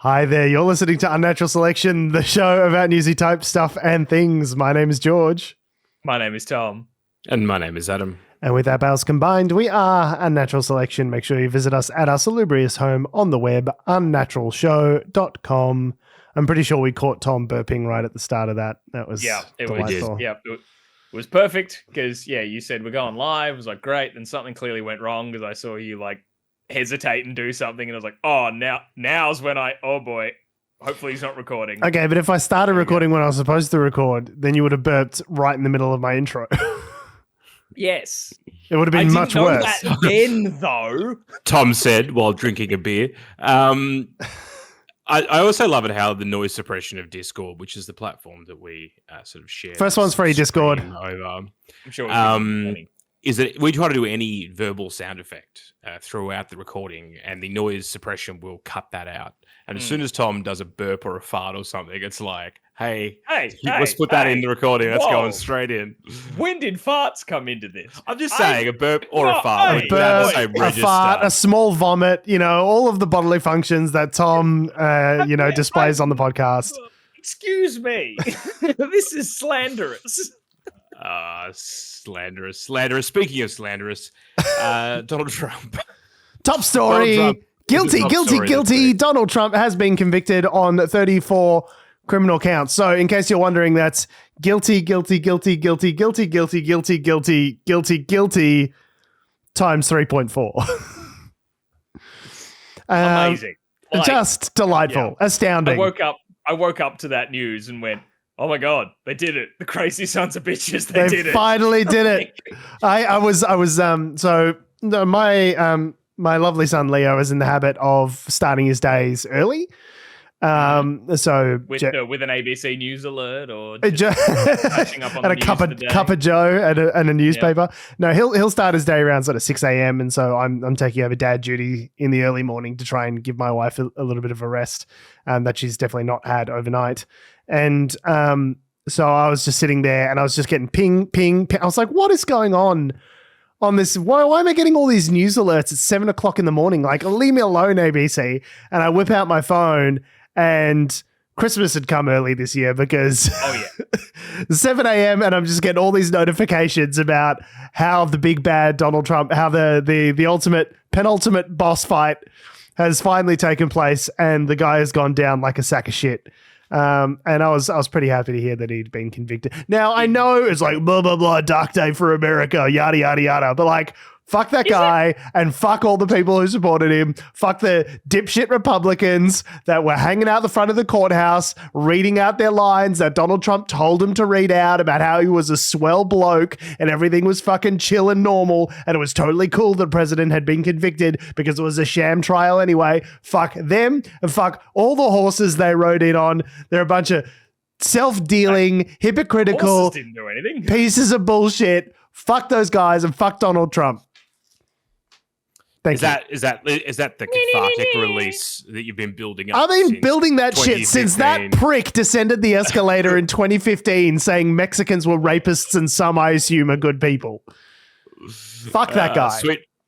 Hi there, you're listening to Unnatural Selection, the show about newsy type stuff and things. My name is George. My name is Tom. And my name is Adam. And with our bells combined, we are Unnatural Selection. Make sure you visit us at our salubrious home on the web, unnaturalshow.com. I'm pretty sure we caught Tom burping right at the start of that. That was delightful. It was perfect because, you said we're going live. It was like, great. Then something clearly went wrong because I saw you like hesitate and do something. And I was like, oh, now's when oh boy, hopefully he's not recording. Okay, but if I started recording when I was supposed to record, then you would have burped right in the middle of my intro. Yes. It would have been much worse. That then, though. Tom said while drinking a beer. I also love it how the noise suppression of Discord, which is the platform that we sort of share. First one's free, Discord. Over, I'm sure is that we try to do any verbal sound effect throughout the recording, and the noise suppression will cut that out. And as soon as Tom does a burp or a fart or something, it's like, hey, let's put that in the recording. That's going straight in. When did farts come into this? I'm just saying, a burp or a fart. A fart, a small vomit, all of the bodily functions that Tom, displays on the podcast. Excuse me. This is slanderous. Slanderous. Speaking of slanderous, Donald Trump. Top story. Guilty. Donald Trump has been convicted on 34 criminal counts. So in case you're wondering, that's guilty times 3.4. Amazing. Just delightful. Astounding. I woke up to that news and went, oh my God, they did it. The crazy sons of bitches, they did it. Finally did it. My lovely son Leo is in the habit of starting his days early. So with an ABC News alert or catching up on and the cup of Joe and a newspaper. Yeah. No, he'll start his day around sort of 6 a.m. and so I'm taking over dad duty in the early morning to try and give my wife a little bit of a rest that she's definitely not had overnight. And so I was just sitting there and I was just getting ping. I was like, what is going on this? Why am I getting all these news alerts at 7 o'clock in the morning? Like, leave me alone, ABC. And I whip out my phone and Christmas had come early this year because 7 a.m. and I'm just getting all these notifications about how the big bad Donald Trump, how the penultimate boss fight has finally taken place and the guy has gone down like a sack of shit. And I was pretty happy to hear that he'd been convicted. Now I know it's like blah blah blah, dark day for America, yada yada yada, but like fuck that guy and fuck all the people who supported him. Fuck the dipshit Republicans that were hanging out the front of the courthouse reading out their lines that Donald Trump told them to read out about how he was a swell bloke and everything was fucking chill and normal and it was totally cool that the president had been convicted because it was a sham trial anyway. Fuck them and fuck all the horses they rode in on. They're a bunch of self-dealing, hypocritical didn't do anything. Pieces of bullshit. Fuck those guys and fuck Donald Trump. Is that the cathartic release that you've been building up? I've been building that shit since that prick descended the escalator in 2015 saying Mexicans were rapists and some, I assume, are good people. Fuck that guy.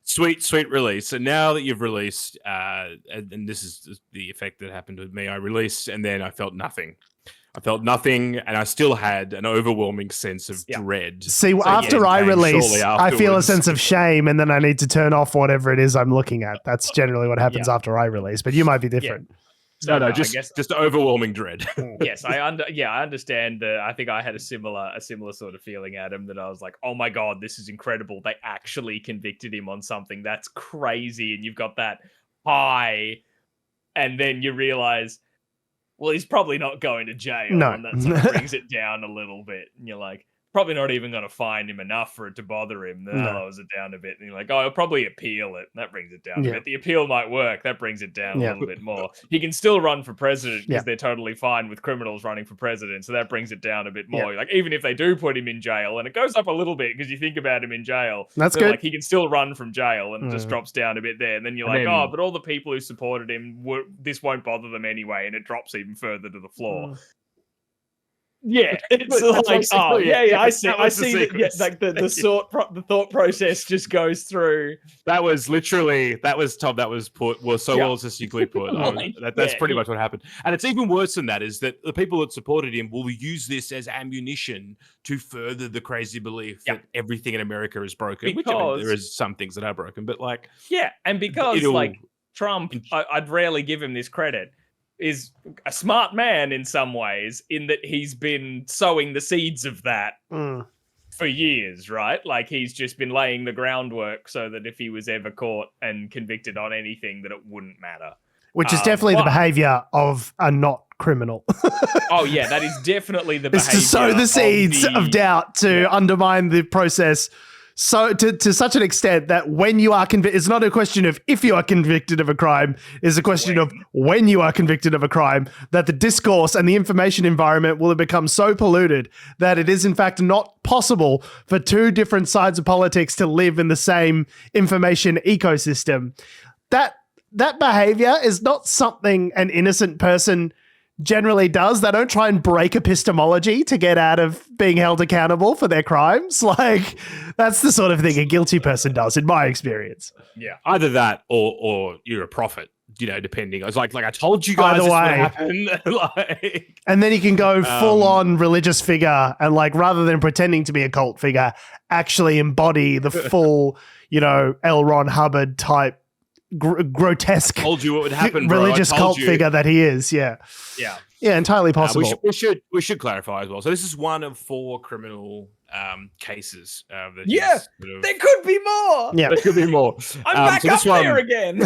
Sweet release. And now that you've released, and this is the effect that happened with me, I released and then I felt nothing. And I still had an overwhelming sense of dread. See, after I release, I feel a sense of shame, and then I need to turn off whatever it is I'm looking at. That's generally what happens after I release, but you might be different. Yeah. No, just overwhelming dread. Yes, I understand. I think I had a similar sort of feeling, Adam, that I was like, oh my God, this is incredible. They actually convicted him on something. That's crazy. And you've got that high, and then you realize, well, he's probably not going to jail. No. And that sort of brings it down a little bit. And you're like, probably not even going to find him enough for it to bother him. That lowers it down a bit. And you're like, oh, he'll probably appeal it. That brings it down a bit. The appeal might work. That brings it down a little bit more. He can still run for president because they're totally fine with criminals running for president. So that brings it down a bit more. Like, even if they do put him in jail, and it goes up a little bit because you think about him in jail. That's good. Like, he can still run from jail and it just drops down a bit there. And then you're like, but all the people who supported him, this won't bother them anyway. And it drops even further to the floor. Yeah, it's like, oh yeah, I see that. Yeah, like the thought process just goes through. That was Tom. That was put well succinctly put. That's pretty much what happened. And it's even worse than that. Is that the people that supported him will use this as ammunition to further the crazy belief that everything in America is broken. Which there is some things that are broken, but like and because like Trump, I'd rarely give him this credit, is a smart man in some ways, in that he's been sowing the seeds of that for years, right? Like he's just been laying the groundwork so that if he was ever caught and convicted on anything, that it wouldn't matter. Which is definitely the behavior of a not criminal. Oh yeah, that is definitely the behavior. It's to sow the seeds of doubt to undermine the process. So to such an extent that when you are convicted, it's not a question of if you are convicted of a crime, it's a question of when you are convicted of a crime, that the discourse and the information environment will have become so polluted that it is in fact not possible for two different sides of politics to live in the same information ecosystem. That behavior is not something an innocent person generally does. They don't try and break epistemology to get out of being held accountable for their crimes. Like, that's the sort of thing a guilty person does, in my experience. Yeah. Either that or you're a prophet, depending. It's like I told you guys this would happen. And then you can go full on religious figure and like, rather than pretending to be a cult figure, actually embody the full, L. Ron Hubbard type grotesque, I told you what would happen, religious cult figure that he is. Yeah, entirely possible. We should clarify as well. So this is one of 4 criminal cases. There could be more. Yeah, there could be more. I'm back up there again.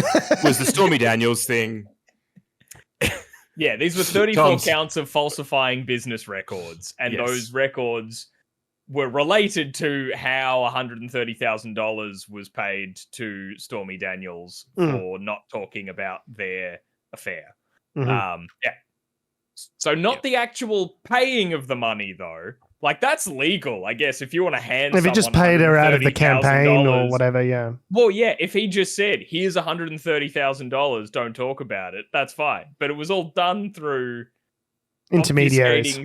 Was the Stormy Daniels thing? Yeah, these were 34 counts of falsifying business records, and those records were related to how $130,000 was paid to Stormy Daniels for not talking about their affair. So not the actual paying of the money, though. Like, that's legal, I guess, if you want to hand if he just paid her out of the campaign or whatever, yeah. Well, yeah, if he just said, here's $130,000, don't talk about it, that's fine. But it was all done through intermediaries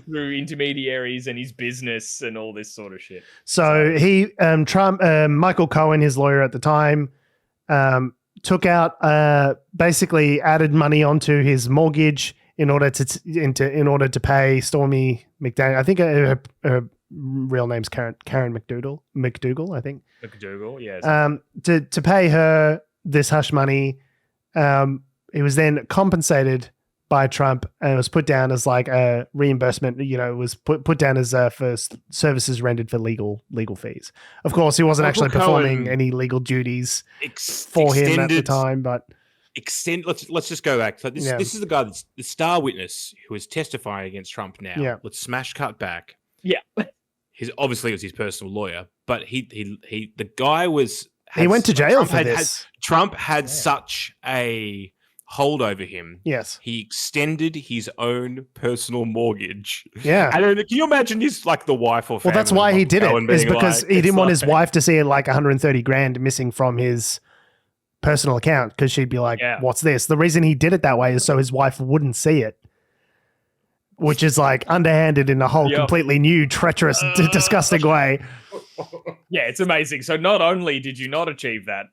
and his business and all this sort of shit. So he, Michael Cohen, his lawyer at the time, took out, basically added money onto his mortgage in order to pay Stormy McDaniel. I think her real name's Karen McDougal, I think. McDougal, yes. To pay her this hush money, he was then compensated by Trump, and it was put down as like a reimbursement. It was put down as for services rendered for legal fees. Of course, he wasn't actually performing any legal duties for him at the time, but let's just go back. So this is the guy that's the star witness who is testifying against Trump now. Yeah. Let's smash cut back. Yeah. Obviously it was his personal lawyer, but the guy was. He went to jail for this. Trump had such a hold over him. Yes. He extended his own personal mortgage. Yeah. And can you imagine his like the wife or family? Well, that's why he did it. Is because he didn't want his wife to see like 130 grand missing from his personal account, because she'd be like, what's this? The reason he did it that way is so his wife wouldn't see it, which is like underhanded in a whole completely new, treacherous, disgusting way. Yeah, it's amazing. So not only did you not achieve that,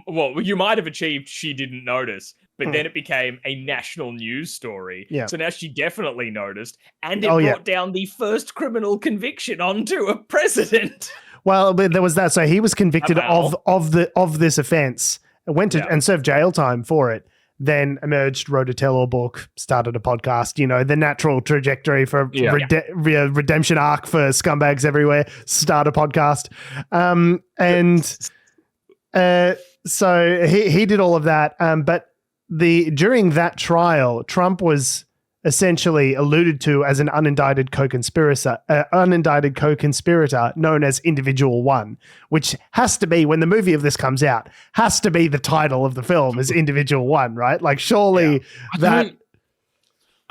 well, you might have achieved she didn't notice, but then it became a national news story. Yeah. So now she definitely noticed, and it brought down the first criminal conviction onto a president. Well, but there was that. So he was convicted of this offense, went to and served jail time for it. Then emerged, wrote a tell-all book, started a podcast. The natural trajectory for redemption arc for scumbags everywhere. Start a podcast, so he did all of that. But during that trial, Trump was essentially alluded to as an unindicted co-conspirator known as Individual One, which has to be, when the movie of this comes out, has to be the title of the film is Individual One, right? Like, surely I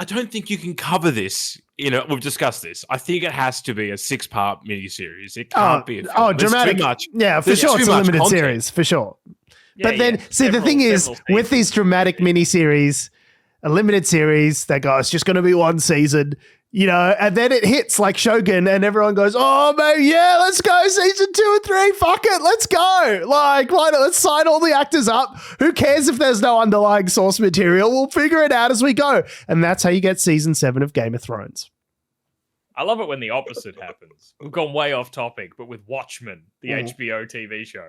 don't think you can cover this. We've discussed this. I think it has to be a 6-part miniseries. It can't be a film. Oh, dramatic. Too much. Yeah, for sure. It's a limited series, for sure. But then, the thing is, with these dramatic miniseries, a limited series, they go, it's just going to be one season. and then it hits like Shogun and everyone goes, oh, man, yeah, let's go season 2 and 3. Fuck it. Let's go. Like, why not? Let's sign all the actors up. Who cares if there's no underlying source material? We'll figure it out as we go. And that's how you get season 7 of Game of Thrones. I love it when the opposite happens. We've gone way off topic, but with Watchmen, the HBO TV show,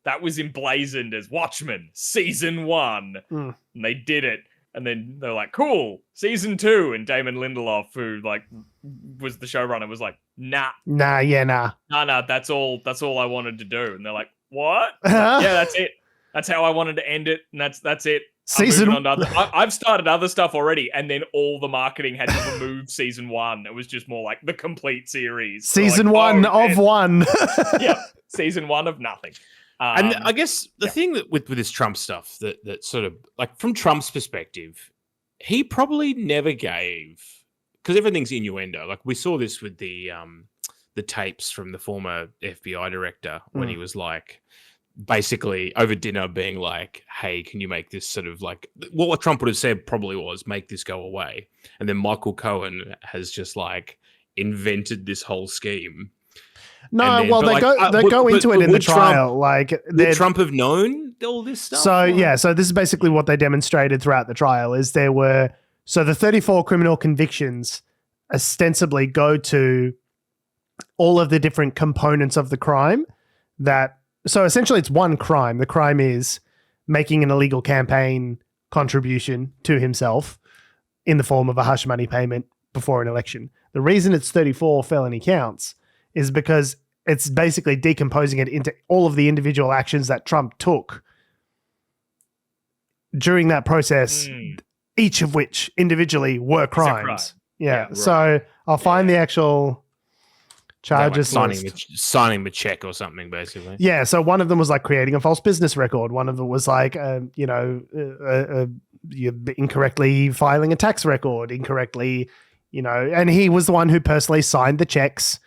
that was emblazoned as Watchmen season 1. And they did it. And then they're like, cool, season 2. And Damon Lindelof, who like was the showrunner, was like, nah. Nah, that's all I wanted to do. And they're like, what? Like, yeah, that's it. That's how I wanted to end it. And that's it. I've started other stuff already, and then all the marketing had to remove season 1. It was just more like the complete series. Season 1 of 1. Yeah, season 1 of nothing. And I guess the thing that with this Trump stuff that sort of like from Trump's perspective, he probably never gave, because everything's innuendo. Like we saw this with the tapes from the former FBI director when he was like basically over dinner being like, hey, can you make this sort of like what Trump would have said probably was make this go away. And then Michael Cohen has just like invented this whole scheme. No, well, they go into it in the trial. Would Trump have known all this stuff? So this is basically what they demonstrated throughout the trial is the 34 criminal convictions ostensibly go to all of the different components of the crime so essentially it's one crime. The crime is making an illegal campaign contribution to himself in the form of a hush money payment before an election. The reason it's 34 felony counts is because it's basically decomposing it into all of the individual actions that Trump took during that process, each of which individually were crimes. Yeah. Right. So I'll find the actual charges. Like signing the check or something, basically. Yeah. So one of them was like creating a false business record. One of them was like, you're incorrectly filing a tax record, incorrectly, and he was the one who personally signed the checks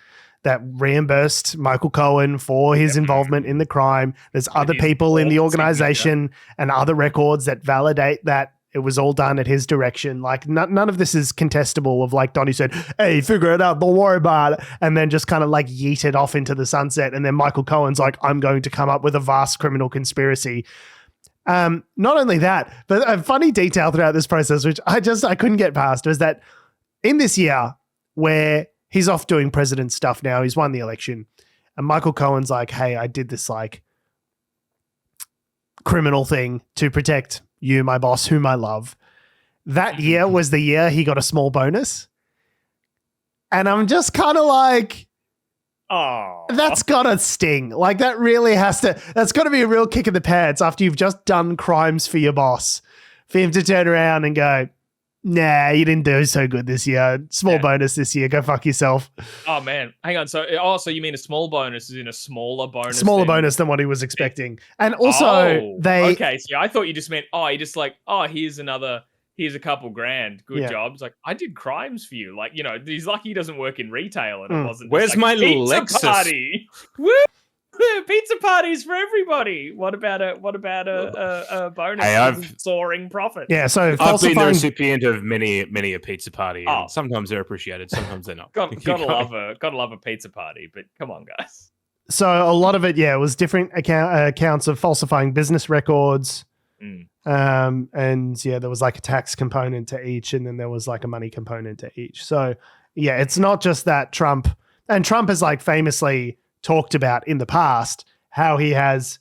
that reimbursed Michael Cohen for his involvement in the crime. There's other people in the organization and other records that validate that it was all done at his direction. Like none of this is contestable of like Donnie said, hey, figure it out, don't worry about it. And then just kind of like yeet it off into the sunset. And then Michael Cohen's like, I'm going to come up with a vast criminal conspiracy. Not only that, but a funny detail throughout this process, which I couldn't get past, was that in this year where he's off doing president stuff now. He's won the election. And Michael Cohen's like, hey, I did this like criminal thing to protect you, my boss, whom I love. That year was the year he got a small bonus. And I'm just kind of like, oh, that's got to sting. Like that's got to be a real kick in the pants after you've just done crimes for your boss, for him to turn around and go, nah, you didn't do so good this year. Small bonus this year. Go fuck yourself. Oh, man. Hang on. So you mean a small bonus is in a smaller bonus? Smaller bonus than what he was expecting. And also Okay, so I thought you just meant, here's a couple grand. Good job. It's like, I did crimes for you. Like, he's lucky he doesn't work in retail and it wasn't. Where's my Lexus party? Woo! Pizza parties for everybody. What about a bonus? Hey, soaring profit. Yeah, so I've been the recipient of many a pizza party. And sometimes they're appreciated, sometimes they're not. Gotta love a pizza party. But come on, guys. So a lot of it, was different accounts of falsifying business records. And there was like a tax component to each, and then there was like a money component to each. So it's not just that Trump has like famously talked about in the past how he has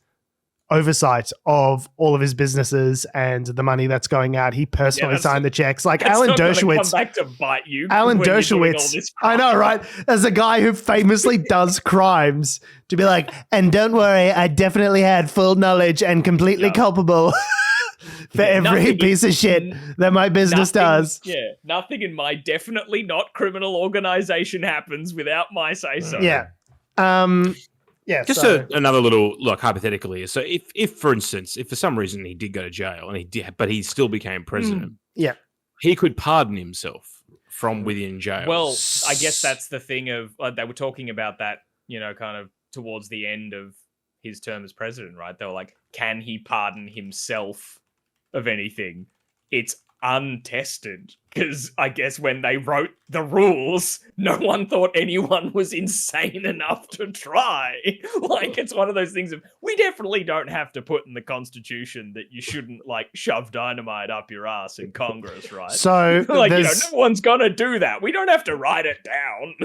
oversight of all of his businesses and the money that's going out. He personally signed the checks. Like Alan Dershowitz. Come back to bite you. Alan Dershowitz. I know, right? As a guy who famously does crimes, to be like, and don't worry, I definitely had full knowledge and completely culpable for every piece of shit that my business does. Yeah, nothing in my definitely not criminal organization happens without my say so. Yeah. Another little look hypothetically. So if for instance, if for some reason he did go to jail and but he still became president, he could pardon himself from within jail. Well, I guess that's the thing of they were talking about that, kind of towards the end of his term as president, right? They were like, can he pardon himself of anything? It's untested, because I guess when they wrote the rules, no one thought anyone was insane enough to try. Like, it's one of those things of, we definitely don't have to put in the Constitution that you shouldn't, like, shove dynamite up your ass in Congress, right? So, like, no one's gonna do that. We don't have to write it down.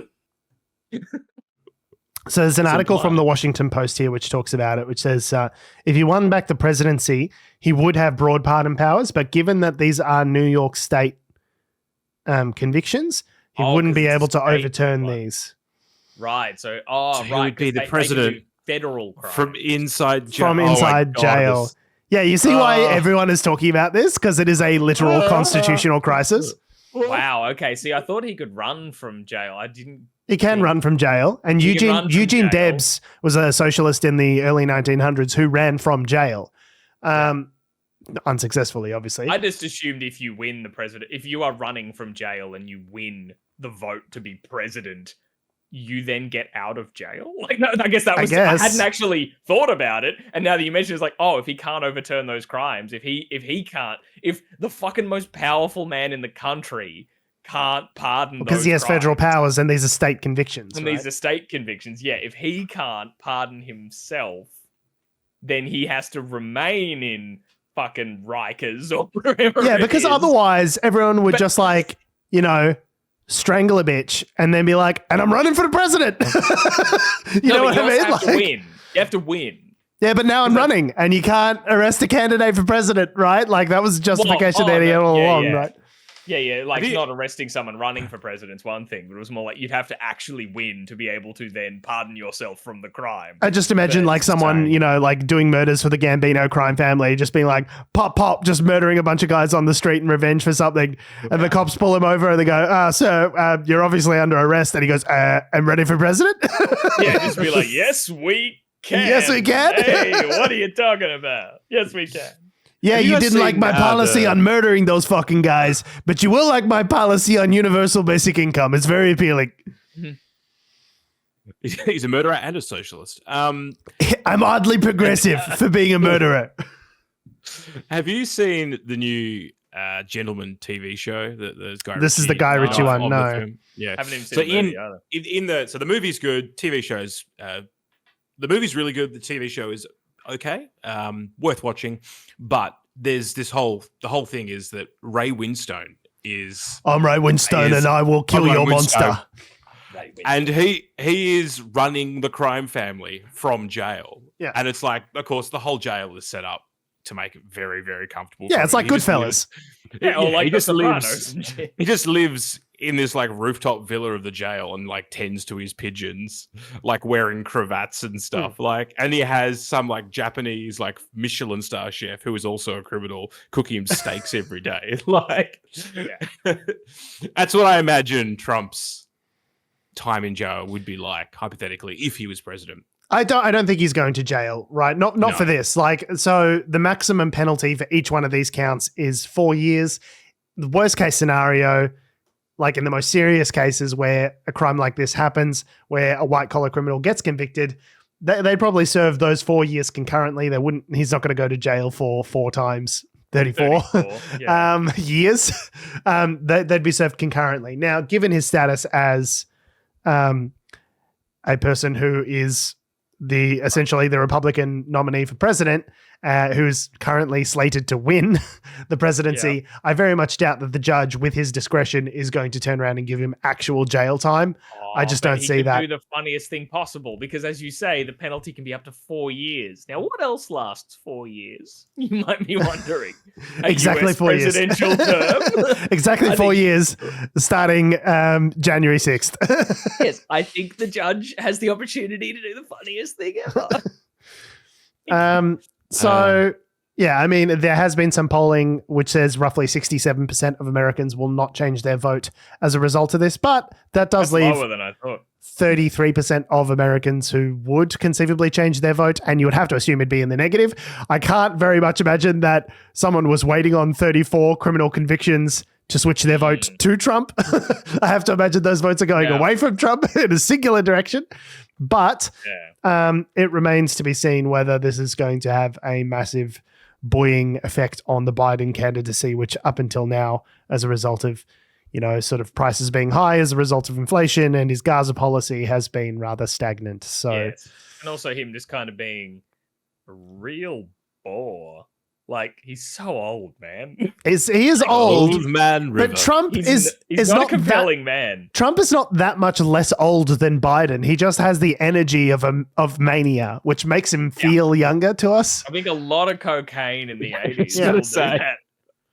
So there's an article from the Washington Post here which talks about it, which says, if he won back the presidency, he would have broad pardon powers, but given that these are New York State convictions, he wouldn't be able to overturn these. Right. So, he would be the president federal crimes. from inside jail. From inside jail. Yeah, you see why everyone is talking about this? Because it is a literal constitutional crisis. Wow. Okay. See, I thought he could run from jail. I didn't. He can run from jail. And Eugene Debs was a socialist in the early 1900s who ran from jail. Unsuccessfully, obviously. I just assumed if you win the president, if you are running from jail and you win the vote to be president, you then get out of jail. Like, no, I guess that was, I hadn't actually thought about it. And now that you mention it, it's like, oh, if he can't overturn those crimes, if the fucking most powerful man in the country can't pardon because he has federal powers and these are state convictions. And these are state convictions. Yeah, if he can't pardon himself, then he has to remain in fucking Rikers or wherever. Yeah, because otherwise everyone would just like, strangle a bitch and then be like, and I'm running for the president. you know what I mean? You have to win. You have to win. Yeah, but now I'm running and you can't arrest a candidate for president, right? Like that was justification that he had all along, right? Yeah, like not arresting someone running for president's one thing, but it was more like you'd have to actually win to be able to then pardon yourself from the crime. I just imagine like someone, like doing murders for the Gambino crime family, just being like, pop, just murdering a bunch of guys on the street in revenge for something. And the cops pull him over and they go, sir, you're obviously under arrest. And he goes, I'm ready for president? Yeah, just be like, yes, we can. Yes, we can. Hey, what are you talking about? Yes, we can. Yeah, you didn't like my policy on murdering those fucking guys, but you will like my policy on universal basic income. It's very appealing. He's a murderer and a socialist. I'm oddly progressive for being a murderer. Have you seen the new Gentleman TV show? This is the Guy Ritchie one. No. Yeah. Haven't even seen the movie either. So the movie's good. TV shows. The movie's really good. The TV show is okay, worth watching, but there's the whole thing is that Ray Winstone is... I'm Ray Winstone and I will kill your monster. And he is running the crime family from jail. Yeah. And it's like, of course, the whole jail is set up to make it very, very comfortable. Yeah, it's like Goodfellas. Like he just lives in this like rooftop villa of the jail and like tends to his pigeons, like wearing cravats and stuff. Like, and he has some like Japanese like Michelin star chef who is also a criminal cooking him steaks every day. Like, that's what I imagine Trump's time in jail would be like, hypothetically, if he was president. I don't think he's going to jail, right? Not for this. Like, so the maximum penalty for each one of these counts is 4 years. The worst case scenario, like in the most serious cases where a crime like this happens, where a white collar criminal gets convicted, they'd probably serve those 4 years concurrently. He's not going to go to jail for 4 times 34 years. They'd be served concurrently. Now, given his status as a person who is essentially the Republican nominee for president, who's currently slated to win the presidency, I very much doubt that the judge, with his discretion, is going to turn around and give him actual jail time. I just don't see that. Do the funniest thing possible, because as you say, the penalty can be up to 4 years. Now, what else lasts 4 years? You might be wondering. Exactly US 4 years. Presidential term. Exactly 4 years, starting January 6th. Yes, I think the judge has the opportunity to do the funniest thing ever. Yeah, I mean, there has been some polling which says roughly 67% of Americans will not change their vote as a result of this, but that does leave lower than I thought. 33% of Americans who would conceivably change their vote, and you would have to assume it'd be in the negative. I can't very much imagine that someone was waiting on 34 criminal convictions to switch their vote to Trump. I have to imagine those votes are going away from Trump in a singular direction. But it remains to be seen whether this is going to have a massive buoying effect on the Biden candidacy, which up until now, as a result of, sort of prices being high as a result of inflation and his Gaza policy, has been rather stagnant. So, yes. And also him just kind of being a real bore. Like, he's so old, man. He is old, man River. But Trump he's not a compelling man. Trump is not that much less old than Biden. He just has the energy of mania, which makes him feel younger to us. I think a lot of cocaine in the 80s. Yeah. will do that.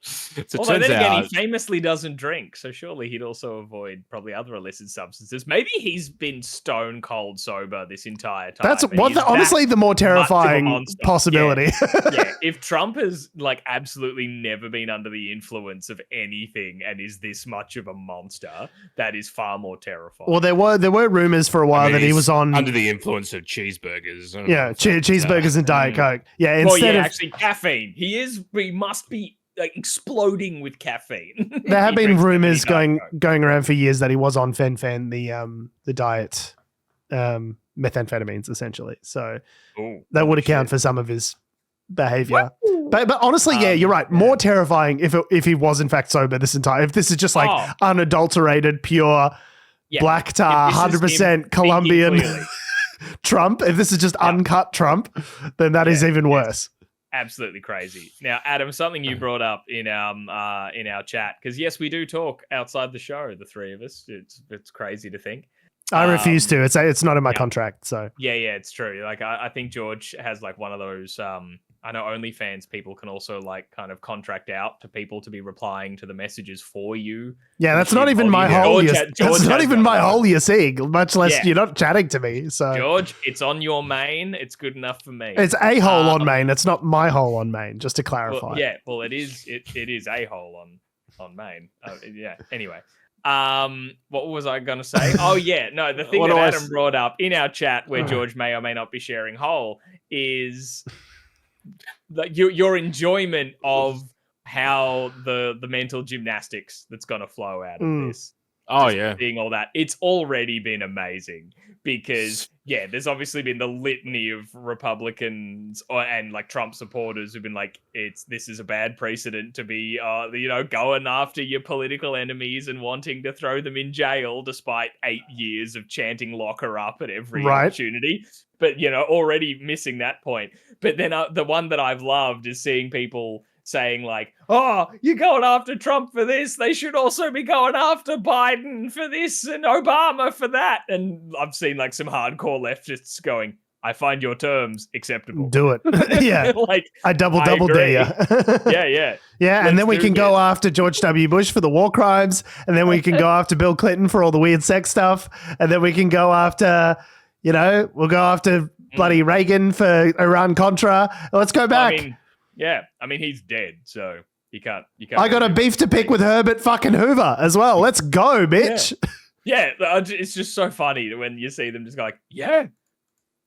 So Although then again, he famously doesn't drink, so surely he'd also avoid probably other illicit substances. Maybe he's been stone cold sober this entire time. That's honestly the more terrifying possibility. Yeah, if Trump has absolutely never been under the influence of anything and is this much of a monster, that is far more terrifying. Well, there were rumors for a while that he was on under the influence of cheeseburgers. Yeah, cheeseburgers and Diet Coke. Yeah, instead of actually caffeine. He must be exploding with caffeine. There have been rumors going around for years that he was on fen-phen, the diet methamphetamines, essentially. So that would account for some of his behavior. But honestly, you're right. More terrifying if he was in fact sober this entire. If this is just unadulterated, pure black tar, 100% Colombian Trump. If this is just uncut Trump, then that is even worse. Absolutely crazy. Now, Adam, something you brought up in our chat, because yes, we do talk outside the show, the three of us. It's crazy to think. I refuse to. It's not in my contract. So yeah, it's true. I think George has one of those. I know OnlyFans people can also kind of contract out to people to be replying to the messages for you. Yeah, that's not even my whole. That's not even my whole you're seeing. Much less you're not chatting to me. So George, it's on your main. It's good enough for me. It's a hole on main. It's not my hole on main. Just to clarify. Well, it is. It is a hole on main. Anyway. What was I gonna say? Oh yeah, no. The thing that Adam brought up in our chat, where George may or may not be sharing hole, is your enjoyment of how the mental gymnastics that's gonna flow out of this. Oh yeah, seeing all that, it's already been amazing because there's obviously been the litany of Republicans and Trump supporters who've been this is a bad precedent to be going after your political enemies and wanting to throw them in jail despite 8 years of chanting lock her up at every opportunity. But already missing that point. But then the one that I've loved is seeing people saying you're going after Trump for this, they should also be going after Biden for this and Obama for that. And I've seen some hardcore leftists going, I find your terms acceptable. Do it. Yeah. I double dare you. Yeah. Yeah, and then we can go after George W. Bush for the war crimes, and then we can go after Bill Clinton for all the weird sex stuff, and then we can go after, we'll go after bloody Reagan for Iran-Contra. Let's go back. I mean, he's dead, so you can't. I got a beef to pick with Herbert fucking Hoover as well. Let's go, bitch. Yeah, it's just so funny when you see them just go yeah.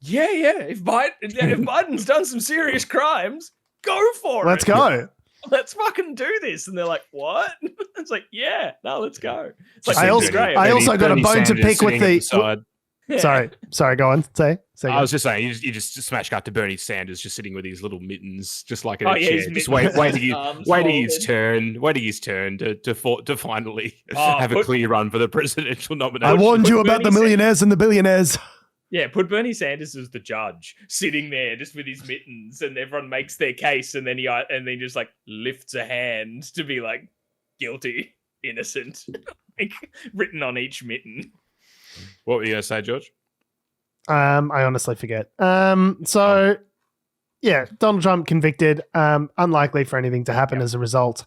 If Biden's done some serious crimes, go for it. Let's go. Let's fucking do this. And they're like, what? It's let's go. It's I also got a bone to pick with the. Yeah. Sorry, go on. Say I was just saying, you just smash cut to Bernie Sanders just sitting with his little mittens, just in a chair, just waiting his turn to finally have a clear run for the presidential nomination. I warned you about the millionaires and the billionaires. Yeah, put Bernie Sanders as the judge, sitting there just with his mittens, and everyone makes their case, and then he just lifts a hand to be guilty, innocent, written on each mitten. What were you going to say, George? I honestly forget. Donald Trump convicted. Unlikely for anything to happen as a result.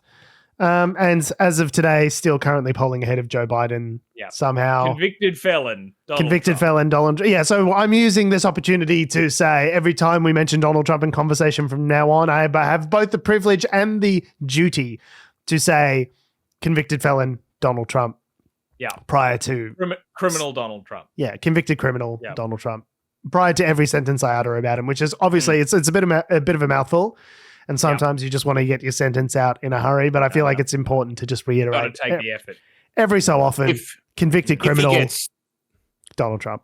And as of today, still currently polling ahead of Joe Biden somehow. Convicted felon. Donald Trump. Yeah, so I'm using this opportunity to say every time we mention Donald Trump in conversation from now on, I have both the privilege and the duty to say convicted felon Donald Trump. Yeah. Prior to criminal Donald Trump. Yeah, convicted criminal Donald Trump. Prior to every sentence I utter about him, which is obviously it's a bit of a mouthful, and sometimes you just want to get your sentence out in a hurry. But I feel like it's important to just reiterate. Got to take the effort every so often. Convicted criminal Donald Trump.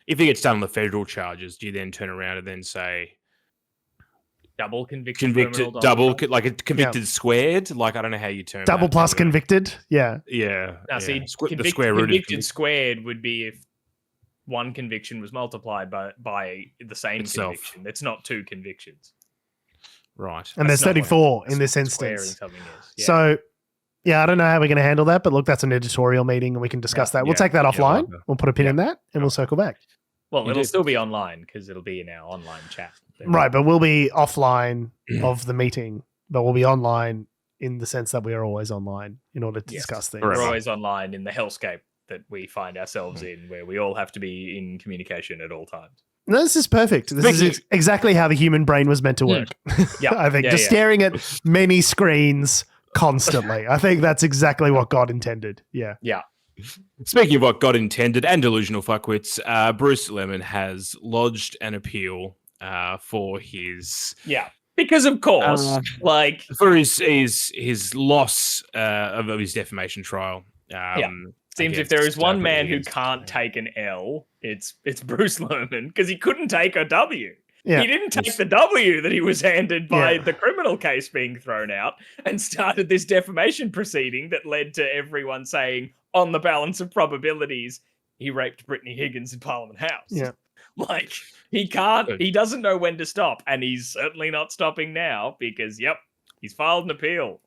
If he gets done on the federal charges, do you then turn around and then say, double convicted, like a convicted squared. Like, I don't know how you term double that plus anyway. convicted. Yeah. Yeah. Now, see, the square root convicted squared would be if one conviction was multiplied by the same conviction. It's not two convictions. Right. And there's 34 in this instance. Yeah. So, yeah, I don't know how we're going to handle that, but look, that's an editorial meeting and we can discuss that. We'll take that offline. We'll put a pin in that and we'll circle back. Well, it'll still be online because it'll be in our online chat. Right, but we'll be offline of the meeting, but we'll be online in the sense that we are always online in order to discuss things. We're always online in the hellscape that we find ourselves in, where we all have to be in communication at all times. No, this is perfect. This is exactly how the human brain was meant to work. Yeah, I think just staring at many screens constantly. I think that's exactly what God intended. Yeah. Yeah. Speaking of what God intended and delusional fuckwits, Bruce Lemon has lodged an appeal for his because of course, for his loss of his defamation trial. Seems if there is one man who can't take an L, it's Bruce Lerman, because he couldn't take a W. Yeah. He didn't take the W that he was handed by the criminal case being thrown out and started this defamation proceeding that led to everyone saying, on the balance of probabilities, he raped Brittany Higgins in Parliament House. Yeah. Like, he doesn't know when to stop, and he's certainly not stopping now because, he's filed an appeal.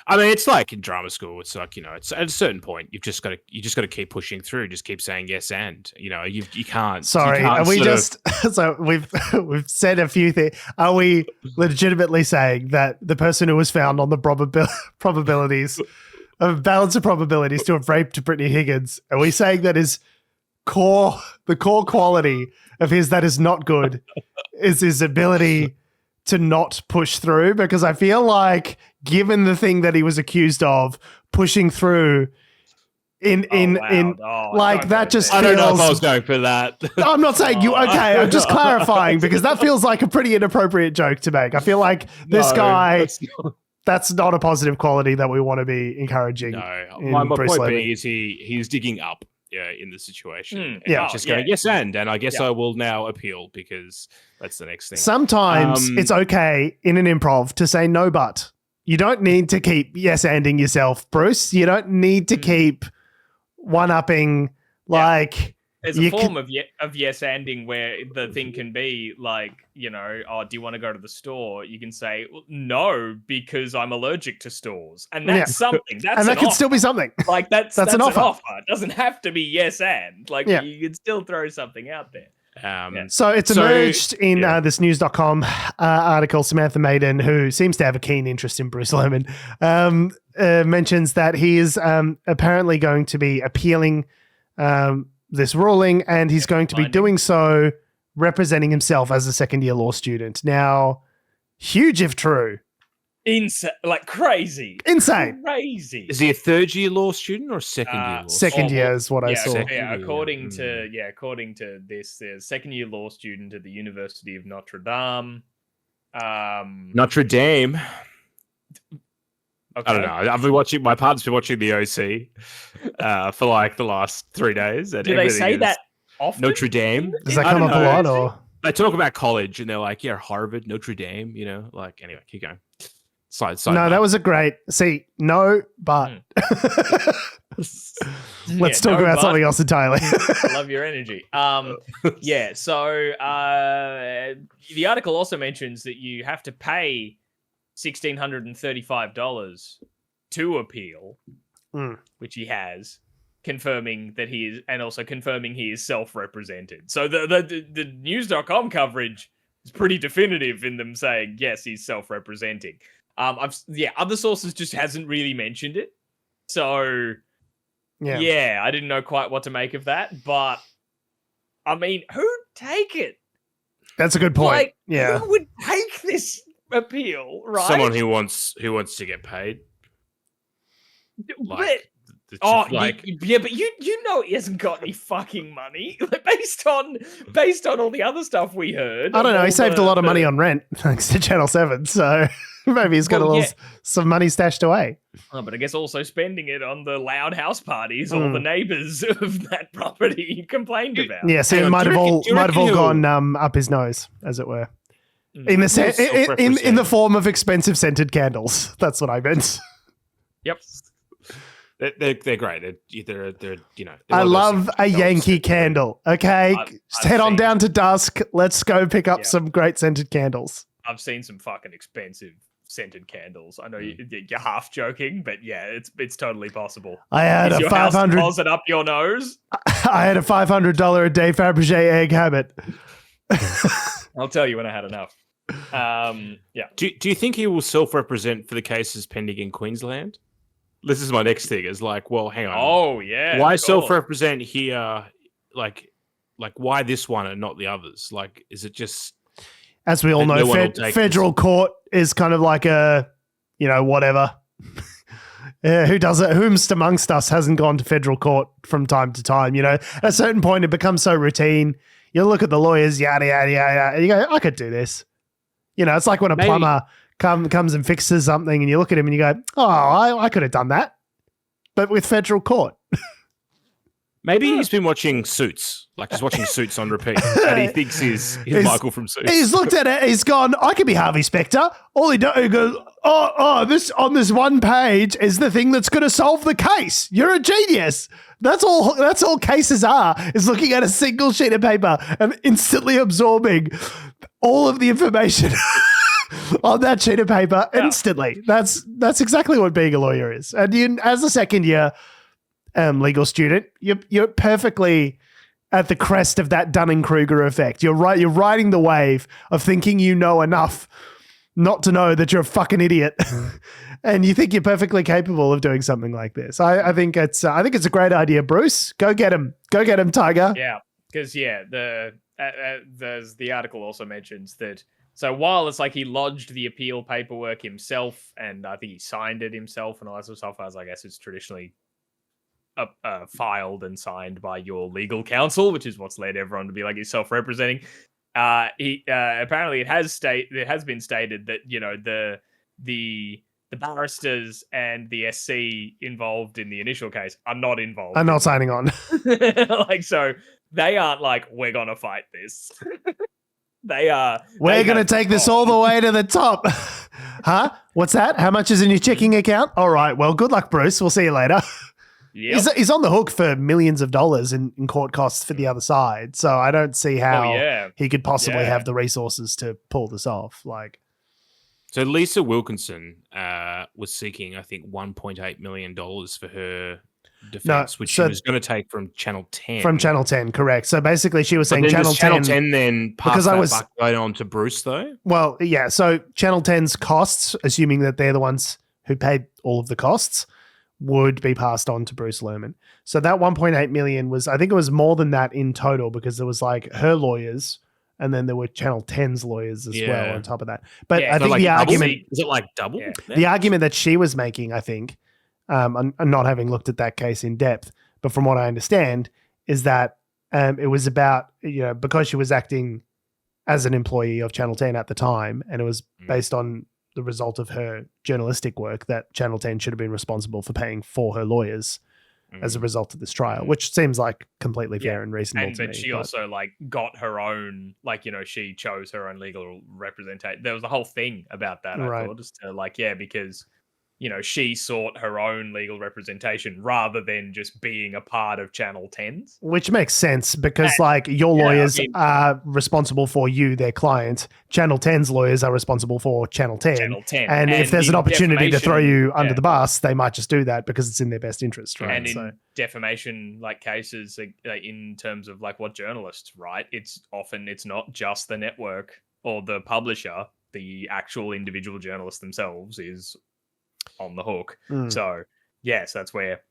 I mean, it's like in drama school. It's like, it's at a certain point, you just got to keep pushing through. Just keep saying yes, and you can't. Sorry, are we just so we've said a few things. Are we legitimately saying that the person who was found on the probabilities of balance of probabilities to have raped Brittany Higgins, are we saying that the core quality of his that is not good is his ability to not push through? Because I feel like, given the thing that he was accused of, pushing through that just feels... I don't know if I was going for that. I'm not saying you... Okay, I'm just clarifying because that feels like a pretty inappropriate joke to make. I feel like this guy... That's not a positive quality that we want to be encouraging. No, my point being is he's digging up in the situation. Just going, yes, and I guess I will now appeal because that's the next thing. Sometimes it's okay in an improv to say no, but you don't need to keep yes-anding yourself, Bruce. You don't need to keep one-upping like... There's a form of yes-anding where the thing can be like, do you want to go to the store? You can say, well, no, because I'm allergic to stores. And that's something. And that can still be something. Like that's an offer. It doesn't have to be yes and. Like you can still throw something out there. So it's emerged in this news.com article. Samantha Maiden, who seems to have a keen interest in Bruce Lemon, mentions that he is apparently going to be appealing this ruling, and he's going to be doing so representing himself as a second-year law student. Now, huge if true. Insane, like crazy. Insane. Crazy. Is he a third-year law student or a second-year law student? Second year is what I saw. According to this, there's second-year law student at the University of Notre Dame. Notre Dame. Okay. I don't know. I've been watching. My partner's been watching the OC for like the last 3 days. And do they say that often? Notre Dame. Does that come up a lot? Or they talk about college and they're like, Harvard, Notre Dame. Like anyway, keep going. Side no, that was a great. See, no, but let's talk about something else entirely. I love your energy. So the article also mentions that you have to pay $1,635 to appeal, which he has, confirming that he is, and also confirming he is self-represented. So the news.com coverage is pretty definitive in them saying, yes, he's self-representing. Other sources just hasn't really mentioned it. So, I didn't know quite what to make of that. But, I mean, who'd take it? That's a good point. Like, who would take this appeal, right? Someone who wants to get paid. But you know he hasn't got any fucking money. Like, based on all the other stuff we heard. I don't know. He saved a lot of money on rent thanks to Channel 7, so maybe he's got some money stashed away. Oh, but I guess also spending it on the loud house parties all the neighbours of that property complained about. Yeah, so it might have all gone up his nose, as it were. In the form of expensive scented candles. That's what I meant. Yep. They're great. They're I love a Yankee candle. Okay, head on down to Dusk. Let's go pick up some great scented candles. I've seen some fucking expensive scented candles. I know you're half joking, but yeah, it's totally possible. I had a $500 deposit up your nose. I had a $500 a day Fabergé egg habit. I'll tell you when I had enough. Yeah. Do you think he will self-represent for the cases pending in Queensland? This is my next thing. Is like, well, hang on. Oh yeah. Why self-represent here? Like why this one and not the others? Like, is it just? As we all know, federal court is kind of like a, whatever. Who does it? Whomst amongst us hasn't gone to federal court from time to time? At a certain point, it becomes so routine. You look at the lawyers, yada yada yada, and you go, I could do this. It's like when a plumber comes and fixes something and you look at him and you go, oh, I could have done that. But with federal court. Maybe he's been watching Suits, like he's watching Suits on repeat, and he thinks he's Michael from Suits. He's looked at it, he's gone, I could be Harvey Specter. All he goes, this on this one page is the thing that's going to solve the case. You're a genius. That's all cases are, is looking at a single sheet of paper and instantly absorbing all of the information on that sheet of paper instantly. That's exactly what being a lawyer is. And as a second year legal student, you're perfectly at the crest of that Dunning-Kruger effect. You're riding the wave of thinking you know enough not to know that you're a fucking idiot, and you think you're perfectly capable of doing something like this. I think it's a great idea, Bruce. Go get him, Tiger. Yeah, because the article also mentions that. So while it's like he lodged the appeal paperwork himself, and I think he signed it himself and all that sort of stuff, as I guess it's traditionally filed and signed by your legal counsel, which is what's led everyone to be like he's self-representing. He apparently it has been stated that the barristers and the SC involved in the initial case are not involved. I'm not signing on. So they aren't like, we're gonna fight this. We're going to take this all the way to the top. Huh? What's that? How much is in your checking account? All right. Well, good luck, Bruce. We'll see you later. Yep. He's on the hook for millions of dollars in court costs for the other side. So I don't see how he could possibly have the resources to pull this off. So Lisa Wilkinson was seeking, I think, $1.8 million for her defense, which she was going to take from Channel 10. From Channel 10, correct. So basically she was saying Channel 10 then passed that buck on to Bruce, though? Well, yeah. So Channel 10's costs, assuming that they're the ones who paid all of the costs, would be passed on to Bruce Lerman. So that 1.8 million was, I think it was more than that in total, because there was like her lawyers and then there were Channel 10's lawyers as well on top of that. But I think the argument... Is it like double? Yeah. The argument that she was making, I think, and not having looked at that case in depth, but from what I understand, is that it was about, because she was acting as an employee of Channel 10 at the time, and it was based on the result of her journalistic work, that Channel 10 should have been responsible for paying for her lawyers as a result of this trial, which seems like completely fair and reasonable to me. But she also got her own, she chose her own legal representation. There was a whole thing about that, I thought, just to because she sought her own legal representation rather than just being a part of Channel 10's. Which makes sense because, your lawyers are responsible for you, their client. Channel 10's lawyers are responsible for Channel 10. Channel 10. And if there's an opportunity to throw you under the bus, they might just do that because it's in their best interest, right? And in defamation cases, in terms of what journalists write, it's not just the network or the publisher. The actual individual journalist themselves is on the hook. So yes, that's where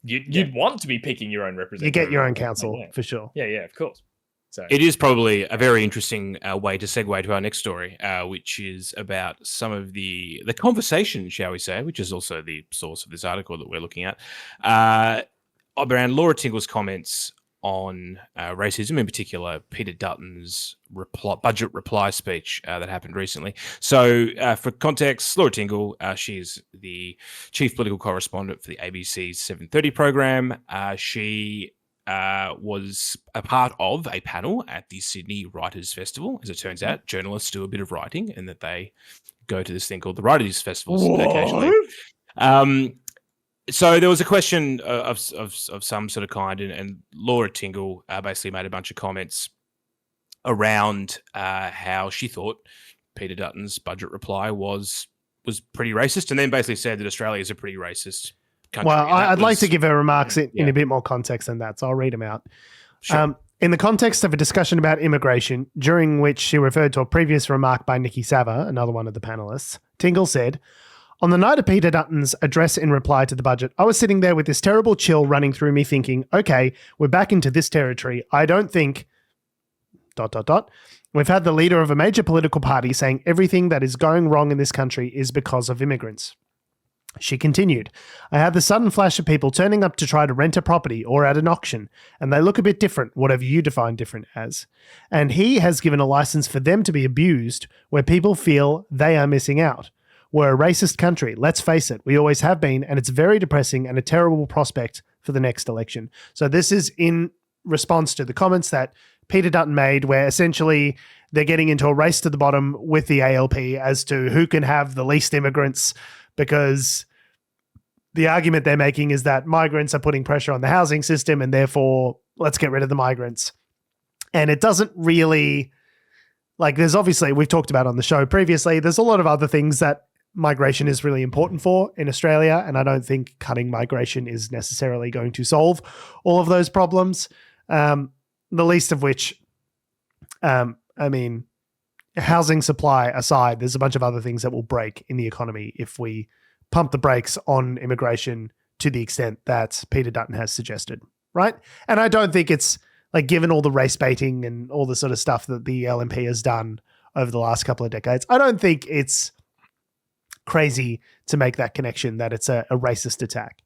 you'd want to be picking your own representative. You get your own counsel for sure. Yeah, of course. So it is probably a very interesting way to segue to our next story, which is about some of the conversation, shall we say, which is also the source of this article that we're looking at, around Laura Tingle's comments on racism, in particular Peter Dutton's budget reply speech that happened recently. So for context, Laura Tingle, she's the chief political correspondent for the ABC's 7:30 program. She was a part of a panel at the Sydney Writers' Festival. As it turns out, journalists do a bit of writing, and that they go to this thing called the Writers' Festivals occasionally. So there was a question of some sort of kind, and Laura Tingle basically made a bunch of comments around how she thought Peter Dutton's budget reply was pretty racist, and then basically said that Australia is a pretty racist country. Well, I'd like to give her remarks in a bit more context than that, so I'll read them out. Sure. In the context of a discussion about immigration, during which she referred to a previous remark by Nikki Sava, another one of the panelists, Tingle said, "On the night of Peter Dutton's address in reply to the budget, I was sitting there with this terrible chill running through me thinking, okay, we're back into this territory. I don't think... ... We've had the leader of a major political party saying everything that is going wrong in this country is because of immigrants." She continued, "I had the sudden flash of people turning up to try to rent a property or at an auction, and they look a bit different, whatever you define different as. And he has given a license for them to be abused where people feel they are missing out. We're a racist country, let's face it. We always have been, and it's very depressing and a terrible prospect for the next election." So this is in response to the comments that Peter Dutton made, where essentially they're getting into a race to the bottom with the ALP as to who can have the least immigrants, because the argument they're making is that migrants are putting pressure on the housing system and therefore let's get rid of the migrants. And it doesn't really, like, there's obviously, we've talked about on the show previously, there's a lot of other things that migration is really important for in Australia, and I don't think cutting migration is necessarily going to solve all of those problems. The least of which, housing supply aside, there's a bunch of other things that will break in the economy if we pump the brakes on immigration to the extent that Peter Dutton has suggested, right? And I don't think it's, like, given all the race baiting and all the sort of stuff that the LNP has done over the last couple of decades, I don't think it's crazy to make that connection that it's a racist attack.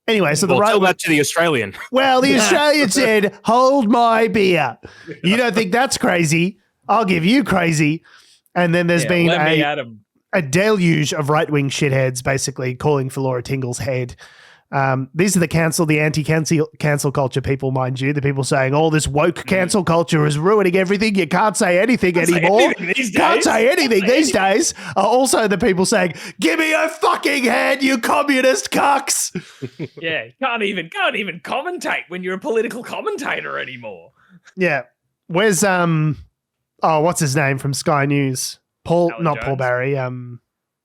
Anyway, so tell that to the Australian. Well, the Australian said, "Hold my beer." You don't think that's crazy? I'll give you crazy. And then there's been a deluge of right-wing shitheads basically calling for Laura Tingle's head. These are the anti-cancel culture people, mind you. The people saying, "Oh, this woke cancel culture is ruining everything. You can't say anything anymore. Can't say anything these days." Also, the people saying, "Give me your fucking head, you communist cucks." Yeah, can't even commentate when you're a political commentator anymore. Yeah, where's what's his name from Sky News? Paul Barry.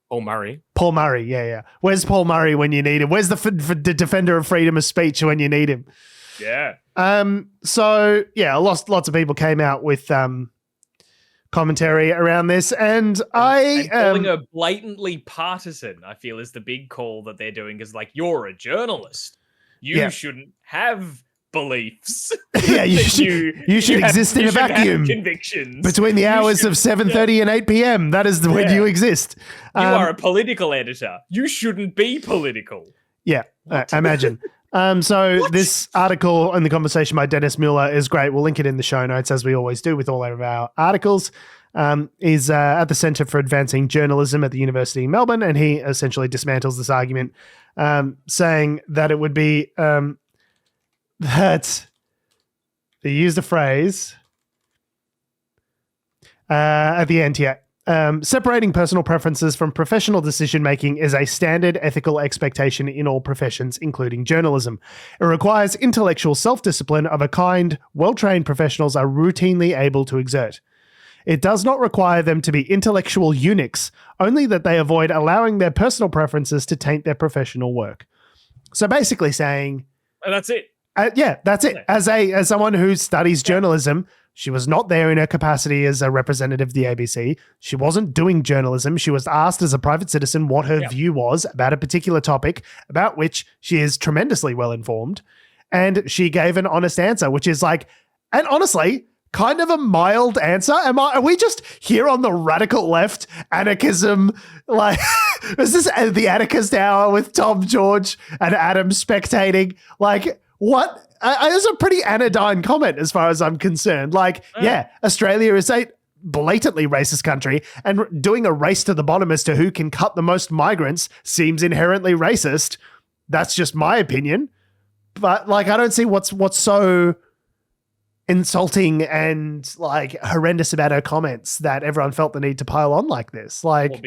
Paul Murray. Paul Murray, yeah. Where's Paul Murray when you need him? Where's the defender of freedom of speech when you need him? Yeah. So, yeah, lots of people came out with commentary around this, and calling her blatantly partisan, I feel, is the big call that they're doing, because, like, you're a journalist. You shouldn't have beliefs. Yeah, you should exist in a vacuum. Convictions between the hours of 7:30 and 8 p.m. That is when you exist. You are a political editor. You shouldn't be political. Yeah, imagine. So this article in the conversation by Dennis Mueller is great. We'll link it in the show notes, as we always do with all of our articles. Is at the Centre for Advancing Journalism at the University of Melbourne, and he essentially dismantles this argument, saying that it would be that they used a phrase at the end here. Separating personal preferences from professional decision-making is a standard ethical expectation in all professions, including journalism. It requires intellectual self-discipline of a kind well-trained professionals are routinely able to exert. It does not require them to be intellectual eunuchs, only that they avoid allowing their personal preferences to taint their professional work. So basically saying... And that's it. That's it. As someone who studies journalism, she was not there in her capacity as a representative of the ABC. She wasn't doing journalism. She was asked as a private citizen what her view was about a particular topic, about which she is tremendously well informed. And she gave an honest answer, which is like, and honestly, kind of a mild answer. Are we just here on the radical left, anarchism? Like, is this the anarchist hour with Tom George and Adam spectating? Like, what? It was a pretty anodyne comment as far as I'm concerned. Like, Australia is a blatantly racist country, and doing a race to the bottom as to who can cut the most migrants seems inherently racist. That's just my opinion. But like, I don't see what's so insulting and like horrendous about her comments that everyone felt the need to pile on like this. Like, well,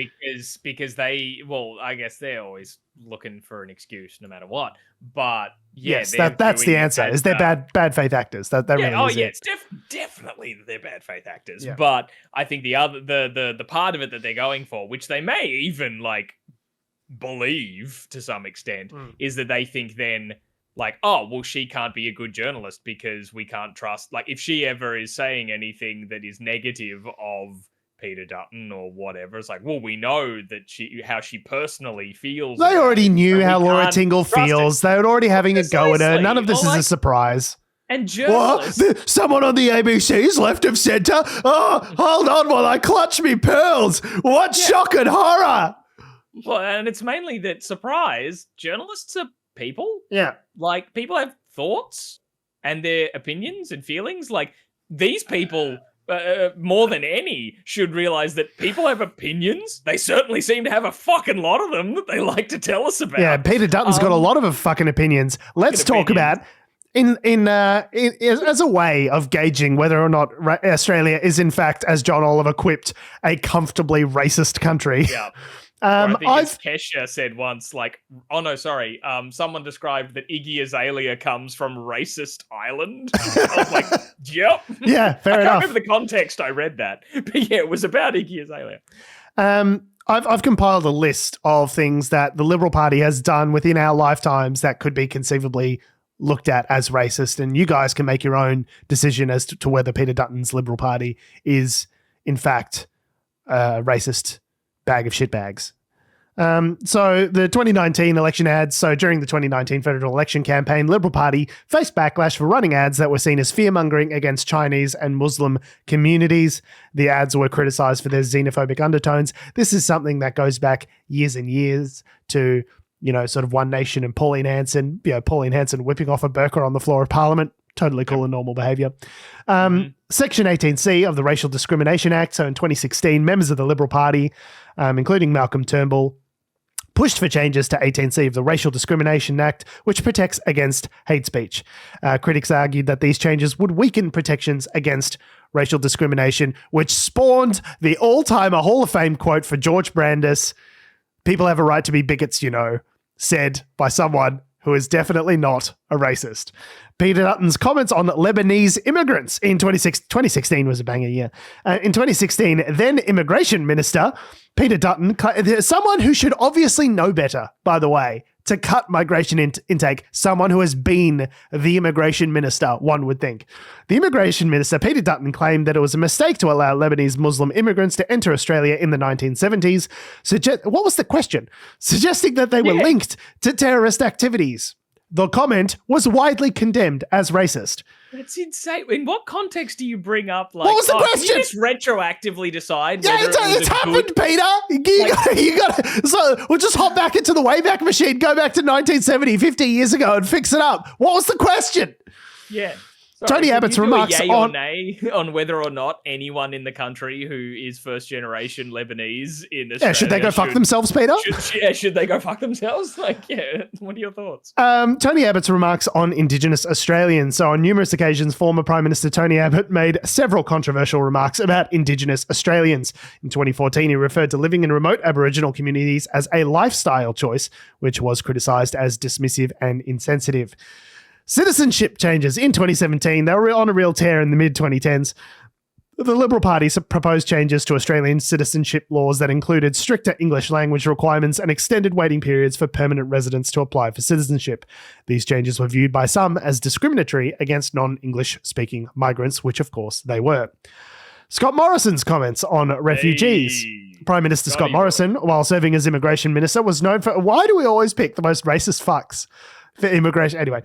because they, I guess they're always looking for an excuse no matter what. But yeah, yes, that's the answer. Is they're bad faith actors? That really is it. It's definitely they're bad faith actors. Yeah. But I think the part of it that they're going for, which they may even like believe to some extent, is that they think then, like, oh, well, she can't be a good journalist because we can't trust, like, if she ever is saying anything that is negative of Peter Dutton or whatever, it's like, well, we know that how she personally feels. They already knew how Laura Tingle feels. They were already having a go at her. None of this is a surprise. And journalists. What? Someone on the ABC's left of centre? Oh, hold on while I clutch me pearls. What shock and horror. Well, and it's mainly that, surprise, journalists are people. Yeah. Like, people have thoughts and their opinions and feelings. Like, these people, more than any, should realize that people have opinions. They certainly seem to have a fucking lot of them that they like to tell us about. Yeah, Peter Dutton's got a lot of fucking opinions. Let's talk about as a way of gauging whether or not Australia is in fact, as John Oliver quipped, a comfortably racist country. Yeah. I think as Kesha said once, like, someone described that Iggy Azalea comes from racist island. I was like, yep. Yeah, fair enough. I can't remember the context I read that. But yeah, it was about Iggy Azalea. I've compiled a list of things that the Liberal Party has done within our lifetimes that could be conceivably looked at as racist, and you guys can make your own decision as to whether Peter Dutton's Liberal Party is, in fact, a racist bag of shitbags. So the 2019 election ads. So during the 2019 federal election campaign, Liberal Party faced backlash for running ads that were seen as fear-mongering against Chinese and Muslim communities. The ads were criticised for their xenophobic undertones. This is something that goes back years and years to, sort of One Nation and Pauline Hanson. Pauline Hanson whipping off a burqa on the floor of Parliament. Totally cool and normal behaviour. Section 18C of the Racial Discrimination Act. So in 2016, members of the Liberal Party, including Malcolm Turnbull, pushed for changes to 18C of the Racial Discrimination Act, which protects against hate speech. Critics argued that these changes would weaken protections against racial discrimination, which spawned the all-timer Hall of Fame quote for George Brandis, "People have a right to be bigots, said by someone who is definitely not a racist." Peter Dutton's comments on Lebanese immigrants in 2016 was a banger year. In 2016, then Immigration Minister Peter Dutton, someone who should obviously know better, by the way, to cut migration intake, someone who has been the Immigration Minister, one would think. The Immigration Minister, Peter Dutton, claimed that it was a mistake to allow Lebanese Muslim immigrants to enter Australia in the 1970s. What was the question? Suggesting that they were linked to terrorist activities. The comment was widely condemned as racist. It's insane. In what context do you bring up, like, what was the question? Can you just retroactively decide? Yeah, it's happened, Peter. You got. So we'll just hop back into the Wayback Machine, go back to 1970, 50 years ago, and fix it up. What was the question? Yeah. Sorry, Tony Abbott's remarks yay or nay on whether or not anyone in the country who is first generation Lebanese in Australia. Yeah, should they go fuck themselves, Peter? Should they go fuck themselves? Like, yeah, what are your thoughts? Tony Abbott's remarks on Indigenous Australians. So on numerous occasions, former Prime Minister Tony Abbott made several controversial remarks about Indigenous Australians. In 2014, he referred to living in remote Aboriginal communities as a lifestyle choice, which was criticised as dismissive and insensitive. Citizenship changes in 2017. They were on a real tear in the mid-2010s. The Liberal Party proposed changes to Australian citizenship laws that included stricter English language requirements and extended waiting periods for permanent residents to apply for citizenship. These changes were viewed by some as discriminatory against non-English speaking migrants, which of course they were. Scott Morrison's comments on refugees. Prime Minister Scott Morrison, while serving as Immigration Minister, was known for... Why do we always pick the most racist fucks for immigration? Anyway...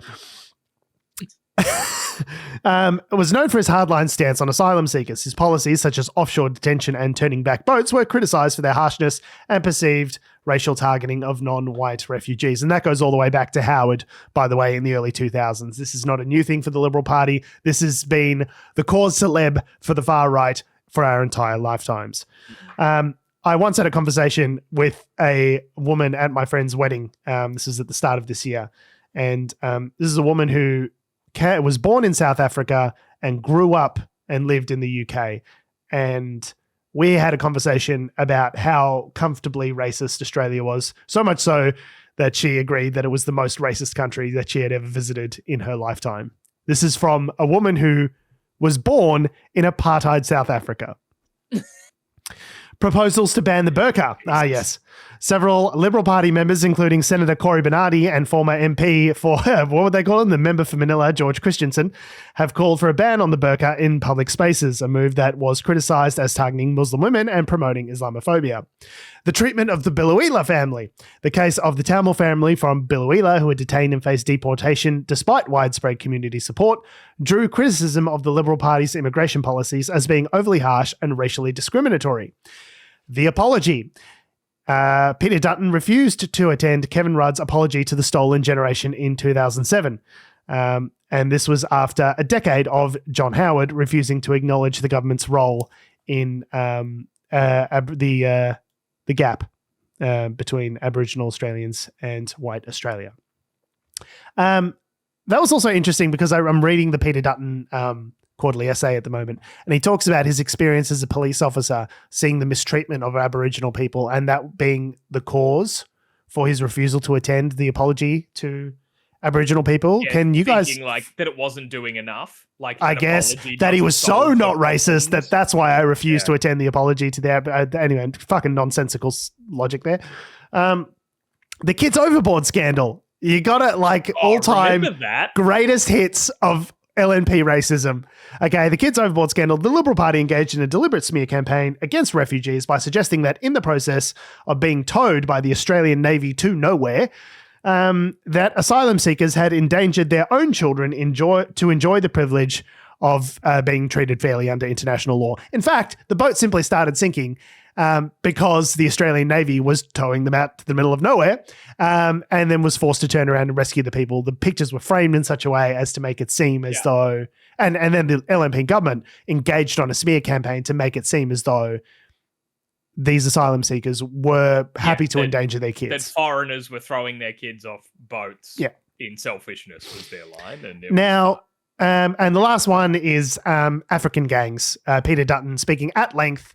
was known for his hardline stance on asylum seekers. His policies, such as offshore detention and turning back boats, were criticised for their harshness and perceived racial targeting of non-white refugees. And that goes all the way back to Howard, by the way, in the early 2000s. This is not a new thing for the Liberal Party. This has been the cause célèbre for the far right for our entire lifetimes. I once had a conversation with a woman at my friend's wedding. This was at the start of this year. And this is a woman who was born in South Africa and grew up and lived in the UK. And we had a conversation about how comfortably racist Australia was, so much so that she agreed that it was the most racist country that she had ever visited in her lifetime. This is from a woman who was born in apartheid South Africa. Proposals to ban the burqa. Ah, yes. Several Liberal Party members, including Senator Cory Bernardi and former MP for, what would they call him? The member for Manila, George Christensen, have called for a ban on the burqa in public spaces, a move that was criticised as targeting Muslim women and promoting Islamophobia. The treatment of the Biloela family. The case of the Tamil family from Biloela, who were detained and faced deportation despite widespread community support, drew criticism of the Liberal Party's immigration policies as being overly harsh and racially discriminatory. The apology. Peter Dutton refused to attend Kevin Rudd's apology to the stolen generation in 2007. And this was after a decade of John Howard refusing to acknowledge the government's role in the gap between Aboriginal Australians and white Australia. That was also interesting because I'm reading the Peter Dutton quarterly essay at the moment, and he talks about his experience as a police officer, seeing the mistreatment of Aboriginal people, and that being the cause for his refusal to attend the apology to Aboriginal people. Yeah, Can you guys like that it wasn't doing enough? Like I guess that he was so not racist that's why I refused to attend the apology to the anyway, fucking nonsensical logic there. The Kids Overboard scandal. You got it, like all time greatest hits of LNP racism. Okay, the Kids Overboard scandal. The Liberal Party engaged in a deliberate smear campaign against refugees by suggesting that in the process of being towed by the Australian Navy to nowhere, that asylum seekers had endangered their own children to enjoy the privilege of being treated fairly under international law. In fact, the boat simply started sinking because the Australian Navy was towing them out to the middle of nowhere, and then was forced to turn around and rescue the people. The pictures were framed in such a way as to make it seem as though, and then the LNP government engaged on a smear campaign to make it seem as though these asylum seekers were happy to endanger their kids. That foreigners were throwing their kids off boats in selfishness was their line. And and the last one is African gangs. Peter Dutton speaking at length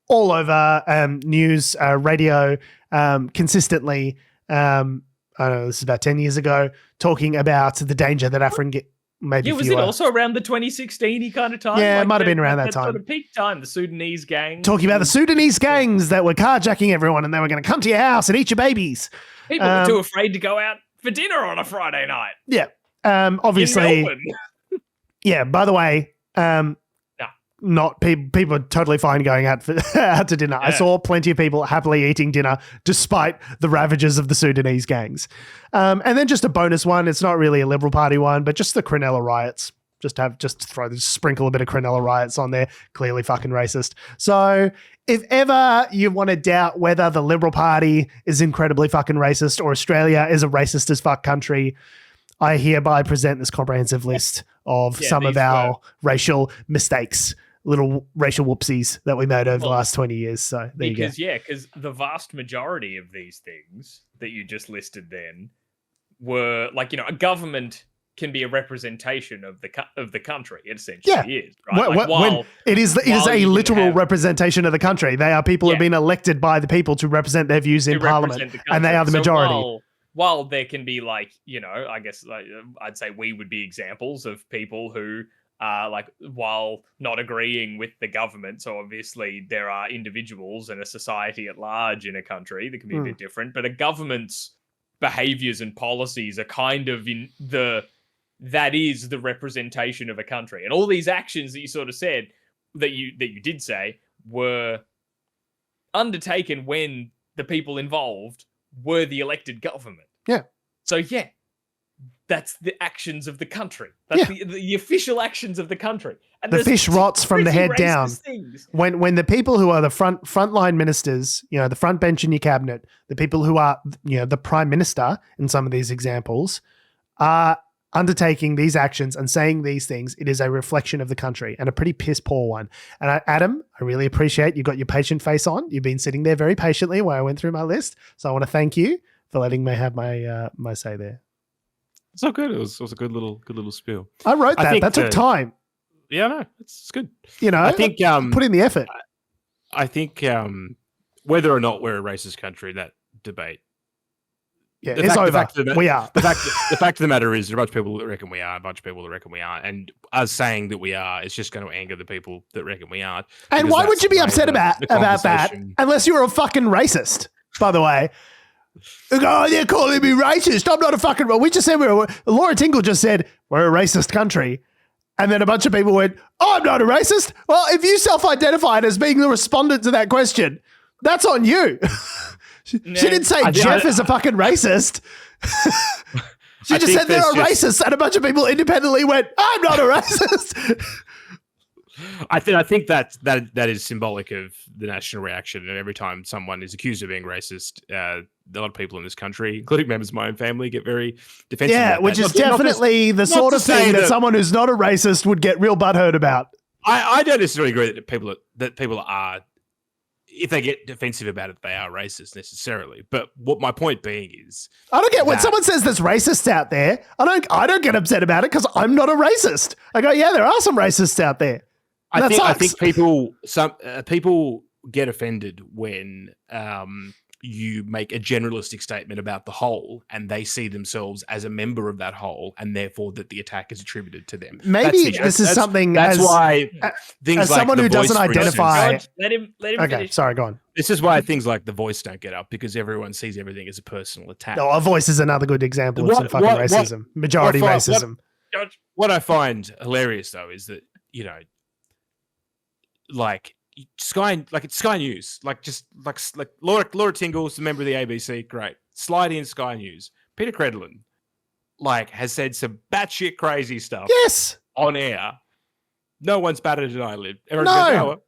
all over news, radio, consistently. I don't know, this is about 10 years ago, talking about the danger that African maybe was it also around the 2016 kind of time? Yeah, it might have been around that time. Sort of peak time, the Sudanese gangs. Talking about the Sudanese gangs that were carjacking everyone and they were going to come to your house and eat your babies. People were too afraid to go out for dinner on a Friday night. Yeah. Obviously. Yeah, by the way, not people are totally fine going out to dinner. Yeah. I saw plenty of people happily eating dinner despite the ravages of the Sudanese gangs. And then just a bonus one. It's not really a Liberal Party one, but just the Cronulla riots. Sprinkle a bit of Cronulla riots on there. Clearly fucking racist. So if ever you want to doubt whether the Liberal Party is incredibly fucking racist or Australia is a racist as fuck country, I hereby present this comprehensive list of some of our racial mistakes. Little racial whoopsies that we made over the last 20 years. So there you go. Because the vast majority of these things that you just listed then were like, a government can be a representation of the country. It essentially is, right? When it is a literal representation of the country. They are people who have been elected by the people to represent their views in Parliament, and they are the majority. While there can be I guess I'd say we would be examples of people who while not agreeing with the government. So obviously there are individuals and a society at large in a country that can be a bit different, but a government's behaviors and policies are kind of that is the representation of a country. And all these actions that you sort of said that you did say were undertaken when the people involved were the elected government. Yeah. So that's the actions of the country. That's the official actions of the country. And the fish rots from the head down. When the people who are the frontline ministers, the front bench in your cabinet, the people who are the prime minister in some of these examples, are undertaking these actions and saying these things, it is a reflection of the country and a pretty piss poor one. And Adam, I really appreciate you got your patient face on. You've been sitting there very patiently while I went through my list. So I want to thank you for letting me have my say there. It's all good. It was a good little spiel. I wrote that. That took time. Yeah, no, it's good. I think put in the effort. I think whether or not we're a racist country, that debate. Yeah, it's over. We are. The fact of the matter is, there are a bunch of people that reckon we are, a bunch of people that reckon we aren't, and us saying that we are is just going to anger the people that reckon we aren't. And why would you be upset about that unless you're a fucking racist? By the way, oh, they're calling me racist. I'm not a fucking. We just said Laura Tingle just said we're a racist country, and then a bunch of people went, "Oh, I'm not a racist." Well, if you self-identified as being the respondent to that question, that's on you. She didn't say Jeff is a fucking racist. She just said they're a racist, and a bunch of people independently went, "I'm not a racist." I think that is symbolic of the national reaction. And every time someone is accused of being racist, a lot of people in this country, including members of my own family, get very defensive. Yeah, which is definitely the sort of thing that someone who's not a racist would get real butthurt about. I don't necessarily agree that people are. If they get defensive about it, they are racist necessarily. But what my point being is, I don't get when someone says there's racists out there. I don't get upset about it because I'm not a racist. I go, yeah, there are some racists out there. I think people get offended when you make a generalistic statement about the whole, and they see themselves as a member of that whole, and therefore that the attack is attributed to them. Maybe this is something. That's why things as like someone who doesn't identify. Let him okay, finish. Sorry, go on. This is why things like The Voice don't get up, because everyone sees everything as a personal attack. No, A Voice is another good example of some fucking racism, majority racism. What I find hilarious though is that like Sky News, like Laura Tingle's a member of the ABC, great. Slide in Sky News. Peter Credlin, has said some batshit crazy stuff. Yes, on air. No one's batted an eyelid. No,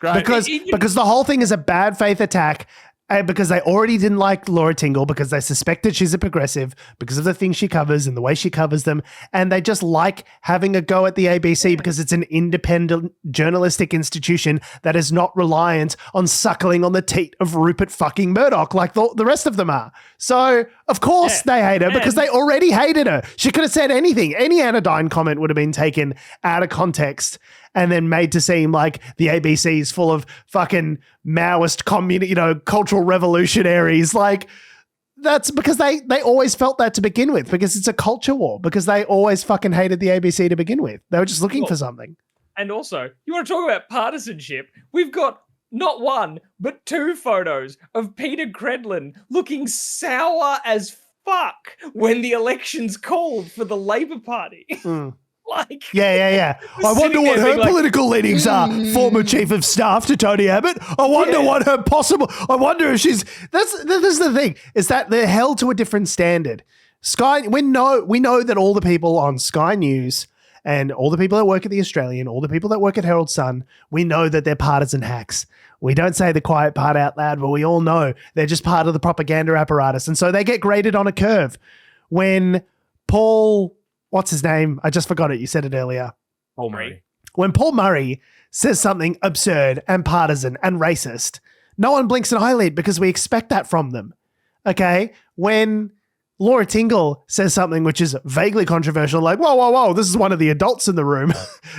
great. Because the whole thing is a bad faith attack. Because they already didn't like Laura Tingle, because they suspected she's a progressive, because of the things she covers and the way she covers them. And they just like having a go at the ABC because it's an independent journalistic institution that is not reliant on suckling on the teat of Rupert fucking Murdoch like the rest of them are. So, of course, they hate her because they already hated her. She could have said anything. Any anodyne comment would have been taken out of context and then made to seem like the ABC is full of fucking Maoist cultural revolutionaries. That's because they always felt that to begin with, because it's a culture war, because they always fucking hated the ABC to begin with. They were just looking for something. And also, you want to talk about partisanship? We've got not one, but two photos of Peter Credlin looking sour as fuck when the election's called for the Labour Party. Yeah. I wonder what her political leanings are. Former chief of staff to Tony Abbott. I wonder what her I wonder if she's. That's the thing, is that they're held to a different standard. We know that all the people on Sky News and all the people that work at The Australian, all the people that work at Herald Sun, we know that they're partisan hacks. We don't say the quiet part out loud, but we all know they're just part of the propaganda apparatus. And so they get graded on a curve. When Paul, what's his name? I just forgot it. You said it earlier. Paul Murray. When Paul Murray says something absurd and partisan and racist, no one blinks an eyelid because we expect that from them. Okay? When Laura Tingle says something which is vaguely controversial, like, whoa, this is one of the adults in the room.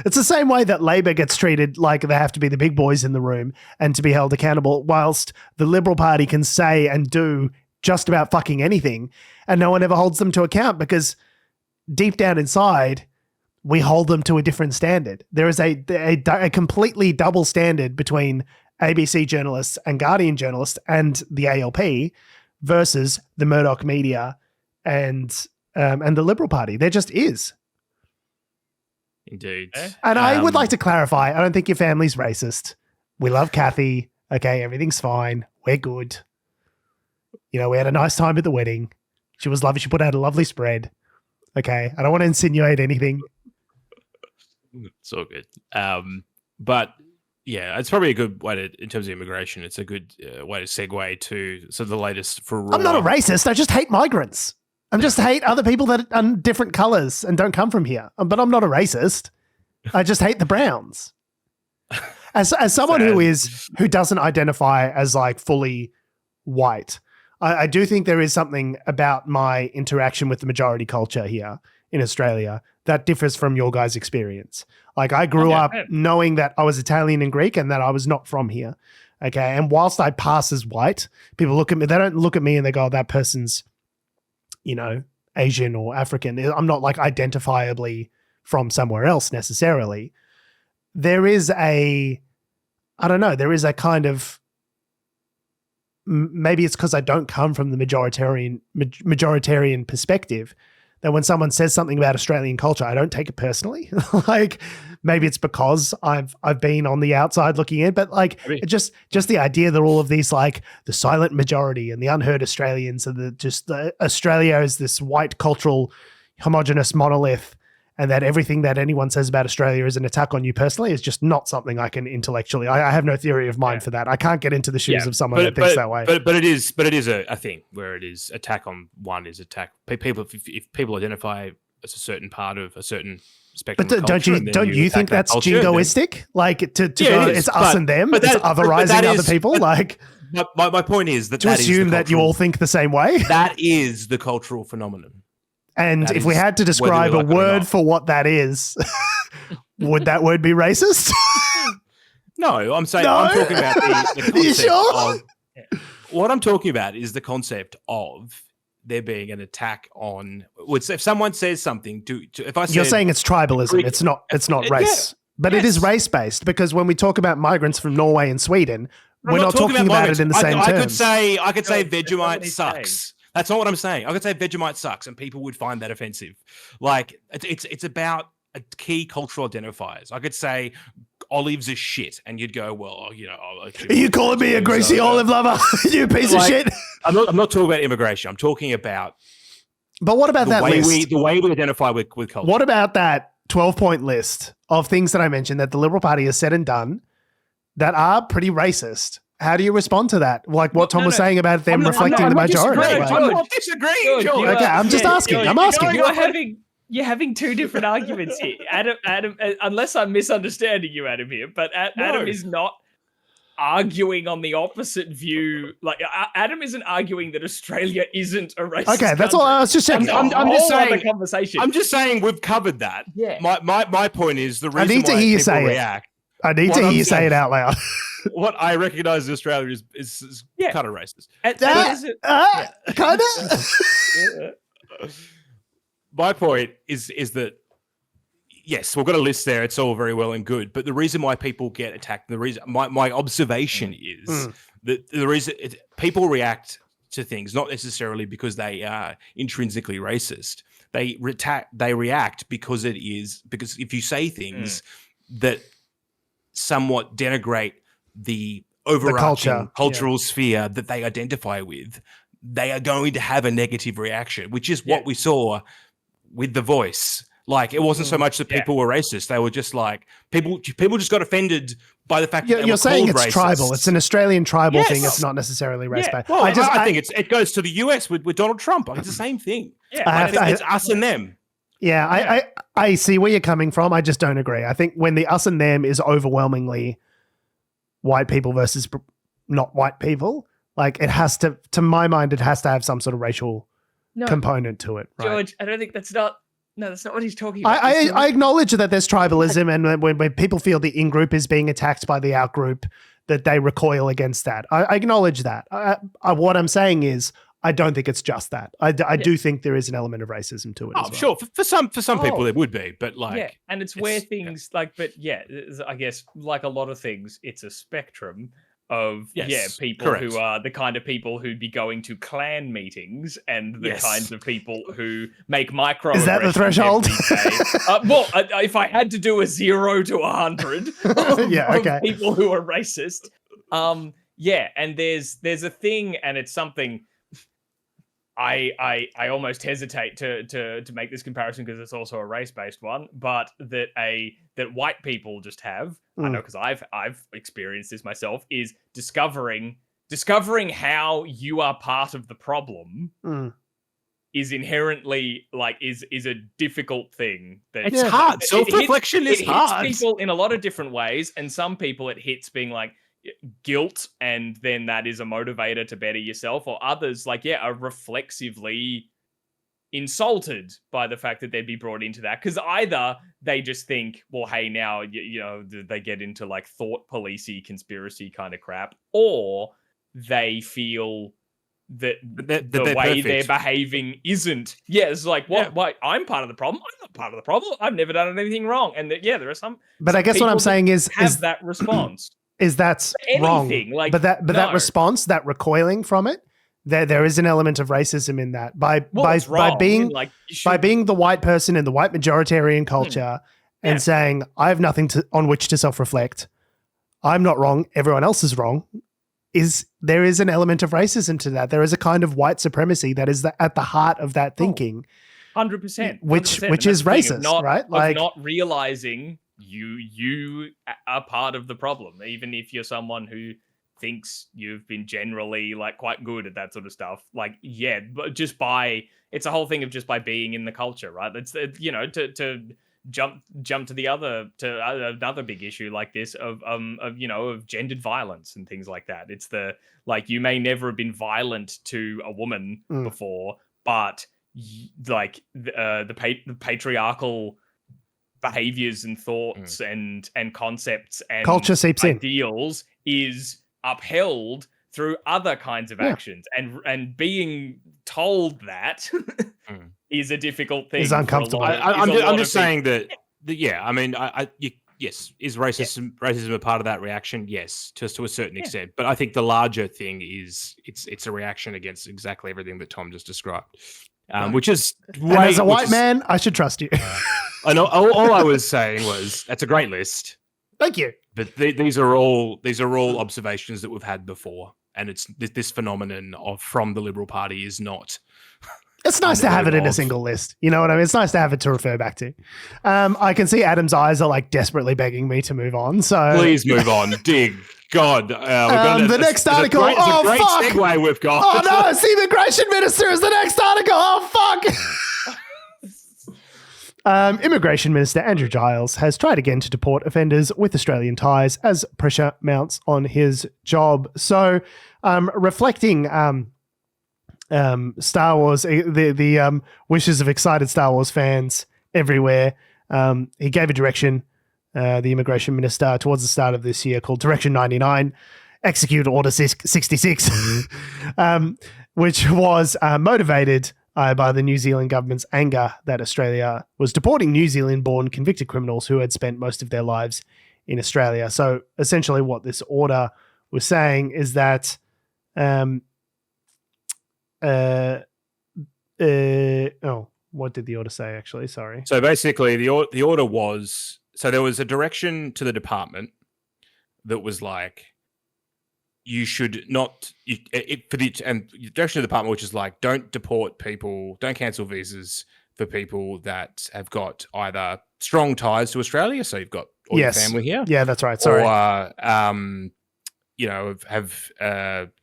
It's the same way that Labor gets treated like they have to be the big boys in the room and to be held accountable, whilst the Liberal Party can say and do just about fucking anything, and no one ever holds them to account because deep down inside, we hold them to a different standard. There is a completely double standard between ABC journalists and Guardian journalists and the ALP versus the Murdoch media and the Liberal Party. There just is. Indeed. And I would like to clarify, I don't think your family's racist. We love Kathy. Okay, everything's fine. We're good. We had a nice time at the wedding. She was lovely. She put out a lovely spread. Okay, I don't want to insinuate anything. It's all good. But yeah, it's probably a good way to, in terms of immigration, it's a good way to segue to the latest for Raw. I'm not a racist. I just hate migrants. I just hate other people that are different colors and don't come from here. But I'm not a racist. I just hate the Browns. As someone who doesn't identify as fully white, I do think there is something about my interaction with the majority culture here in Australia that differs from your guys' experience. Like I grew up knowing that I was Italian and Greek and that I was not from here. Okay. And whilst I pass as white, people look at me, they don't look at me and they go, oh, that person's, you know, Asian or African. I'm not like identifiably from somewhere else necessarily. There is a kind of, maybe it's because I don't come from the majoritarian perspective, that when someone says something about Australian culture, I don't take it personally. Like maybe it's because I've been on the outside looking in, but like just the idea that all of these, like the silent majority and the unheard Australians, and the Australia is this white cultural homogenous monolith, and that everything that anyone says about Australia is an attack on you personally, is just not something I can intellectually. I have no theory of mind for that. I can't get into the shoes of someone that thinks that way. But it is a thing where it is attack on one is attack. People, if people identify as a certain part of a certain spectrum, but don't you think that's jingoistic? Like to go, it's us and them. It's otherizing other people. Like my point is that to assume that you all think the same way. That is the cultural phenomenon. And if we had to describe a word for what that is, would that word be racist? No, I'm saying I'm talking about the concept you sure? What I'm talking about is the concept of there being an attack on. If someone says something if I say, you're saying it's tribalism, it's not race, but it is race based, because when we talk about migrants from Norway and Sweden, we're not talking about it in the same terms. I could say Vegemite sucks. That's not what I'm saying. I could say Vegemite sucks, and people would find that offensive. Like it's about a key cultural identifiers. I could say olives are shit, and you'd go, well, you know, are you calling me a greasy olive lover? You piece of shit. I'm not talking about immigration. I'm talking about. But what about that list? The way we identify with culture. What about that 12-point list of things that I mentioned that the Liberal Party has said and done that are pretty racist? How do you respond to that? Like what Tom was saying about them reflecting the majority. I'm not disagreeing. Okay, I'm just asking. I'm asking. You're having two different arguments here. Adam, unless I'm misunderstanding you, Adam, here, but Adam is not arguing on the opposite view. Like Adam isn't arguing that Australia isn't a racist Okay, that's all. I was just checking. I'm just saying. Conversation. I'm just saying we've covered that. Yeah. My point is the reason I need to hear you say react. I need to hear you say it out loud. What I recognize in Australia is kind of racist. Kind of. My point is that yes, we've got a list there. It's all very well and good, but the reason why people get attacked, the reason my observation is that the reason people react to things not necessarily because they are intrinsically racist. They react because if you say things that somewhat denigrate the overarching cultural sphere that they identify with, they are going to have a negative reaction, which is what we saw with The Voice. Like, it wasn't so much that people were racist. They were just like, people just got offended by the fact that you're saying it's racist. Tribal. It's an Australian tribal thing. It's not necessarily race-based. Well, I think it goes to the US with Donald Trump. It's the same thing. It's us and them. Yeah, I see where you're coming from. I just don't agree. I think when the us and them is overwhelmingly white people versus not white people, like it has to my mind, it has to have some sort of racial component to it. Right? George, I don't think that's not what he's talking about. I acknowledge that there's tribalism, and when people feel the in-group is being attacked by the out-group, that they recoil against that. I acknowledge that. What I'm saying is, I don't think it's just that. I do think there is an element of racism to it. Oh, as well. Sure. For some people there would be, but like, and it's where things like, but I guess like a lot of things, it's a spectrum of people who are the kind of people who'd be going to clan meetings and the kinds of people who make micro. Is that the threshold? If I had to do a 0 to 100, of people who are racist, and there's a thing, and it's something. I almost hesitate to make this comparison because it's also a race-based one, but that white people just have, I know because I've experienced this myself, is discovering how you are part of the problem is inherently is a difficult thing. That it's hard. Self-reflection is hard. It hits people in a lot of different ways, and some people it hits being like, guilt, and then that is a motivator to better yourself, or others are reflexively insulted by the fact that they'd be brought into that, because either they just think, well, hey, now they get into like thought policey conspiracy kind of crap, or they feel that the way they're behaving isn't. Yeah, it's like, what? Why? I'm part of the problem. I'm not part of the problem. I've never done anything wrong. And there are some. But I guess what I'm saying is that response is that's wrong. But that response, that recoiling from it, there is an element of racism in that. By being the white person in the white majoritarian culture and saying, I have nothing on which to self-reflect. I'm not wrong. Everyone else is wrong. There is an element of racism to that. There is a kind of white supremacy that is at the heart of that thinking. 100%. Which is racist, right? Like not realizing you are part of the problem, even if you're someone who thinks you've been generally like quite good at that sort of stuff. Like, yeah, but it's a whole thing of just by being in the culture, right? It's to jump to another big issue like this of gendered violence and things like that. It's you may never have been violent to a woman before, but the patriarchal behaviors and thoughts and concepts and culture seeps ideals is upheld through other kinds of actions, and being told that is a difficult thing. It's uncomfortable. I'm just saying that. Yeah, I mean, yes, is racism a part of that reaction? Yes, just to a certain extent. But I think the larger thing is it's a reaction against exactly everything that Tom just described, which is. And as a white man, I should trust you. I know. All I was saying was that's a great list. Thank you. But these are all observations that we've had before, and it's this phenomenon from the Liberal Party is not. It's nice to have it in a single list. You know what I mean? It's nice to have it to refer back to. I can see Adam's eyes are like desperately begging me to move on. So please move on. Dig God. The next article. It's a great segue we've got. Oh no! It's the immigration minister is the next article. Oh fuck! Immigration Minister Andrew Giles has tried again to deport offenders with Australian ties as pressure mounts on his job. So, reflecting Star Wars, the wishes of excited Star Wars fans everywhere, he gave a direction, the Immigration Minister, towards the start of this year called Direction 99, Execute Order 66, which was motivated by the New Zealand government's anger that Australia was deporting New Zealand-born convicted criminals who had spent most of their lives in Australia. So essentially what this order was saying is that what did the order say actually? Sorry. So basically the order was, so there was a direction to the department that was like, you should not, and the direction of the department, which is like, don't deport people, don't cancel visas for people that have got either strong ties to Australia, so you've got all your family here. Yeah, that's right. Sorry. Or, have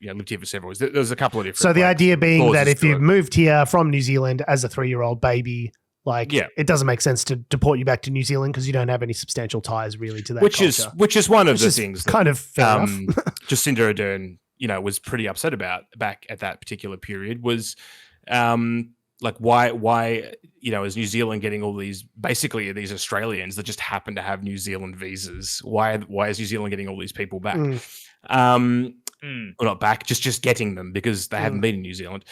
lived here for several years. There's a couple of different. So the idea being that if you've moved here from New Zealand as a 3-year-old baby, it doesn't make sense to deport you back to New Zealand because you don't have any substantial ties really to that culture. Which is one of the things that kind of fair enough. Jacinda Ardern, was pretty upset about back at that particular period was why is New Zealand getting all these Australians that just happen to have New Zealand visas? Why is New Zealand getting all these people back? Or not back, just getting them because they haven't been in New Zealand.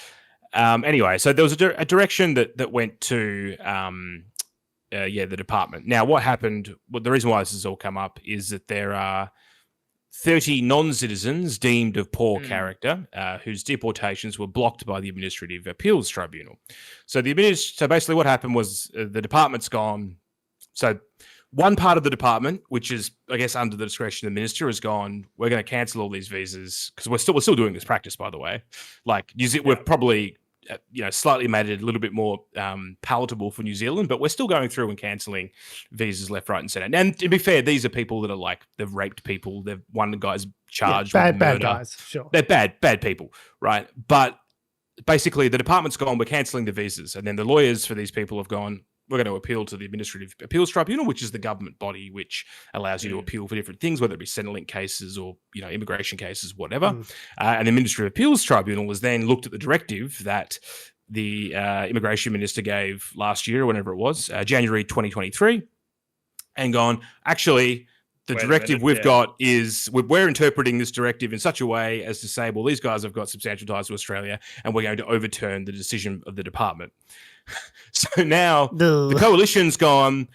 Anyway, so there was a direction that went to the department. Now, what happened? Well, the reason why this has all come up is that there are 30 non-citizens deemed of poor character whose deportations were blocked by the Administrative Appeals Tribunal. So basically what happened was the department's gone. So one part of the department, which is, I guess, under the discretion of the minister, has gone, we're going to cancel all these visas because we're still doing this practice, by the way. Like, we've probably slightly made it a little bit more palatable for New Zealand, but we're still going through and cancelling visas left, right, and centre. And to be fair, these are people that are like, they've raped people. One guy's charged with murder. Bad guys, sure. They're bad people, right? But basically, the department's gone, we're cancelling the visas. And then the lawyers for these people have gone, we're going to appeal to the Administrative Appeals Tribunal, which is the government body which allows you to appeal for different things, whether it be Centrelink cases or immigration cases, whatever. And the Administrative Appeals Tribunal has then looked at the directive that the immigration minister gave last year, or whenever it was, January 2023, and gone, actually, the directive we've got is we're interpreting this directive in such a way as to say, well, these guys have got substantial ties to Australia, and we're going to overturn the decision of the department. So now the coalition's gone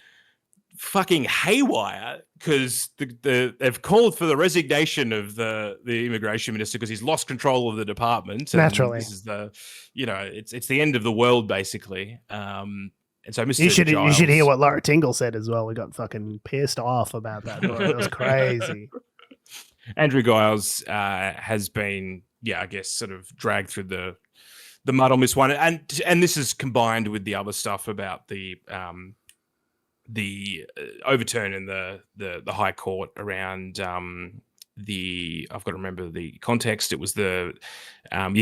fucking haywire because they've called for the resignation of the immigration minister because he's lost control of the department. Naturally, this is it's the end of the world basically. And so Mr. You should hear what Laura Tingle said as well. We got fucking pissed off about that. It was crazy. Andrew Giles has been, I guess, sort of dragged through the mud on this one, and this is combined with the other stuff about the overturn in the High Court around I've got to remember the context. It was you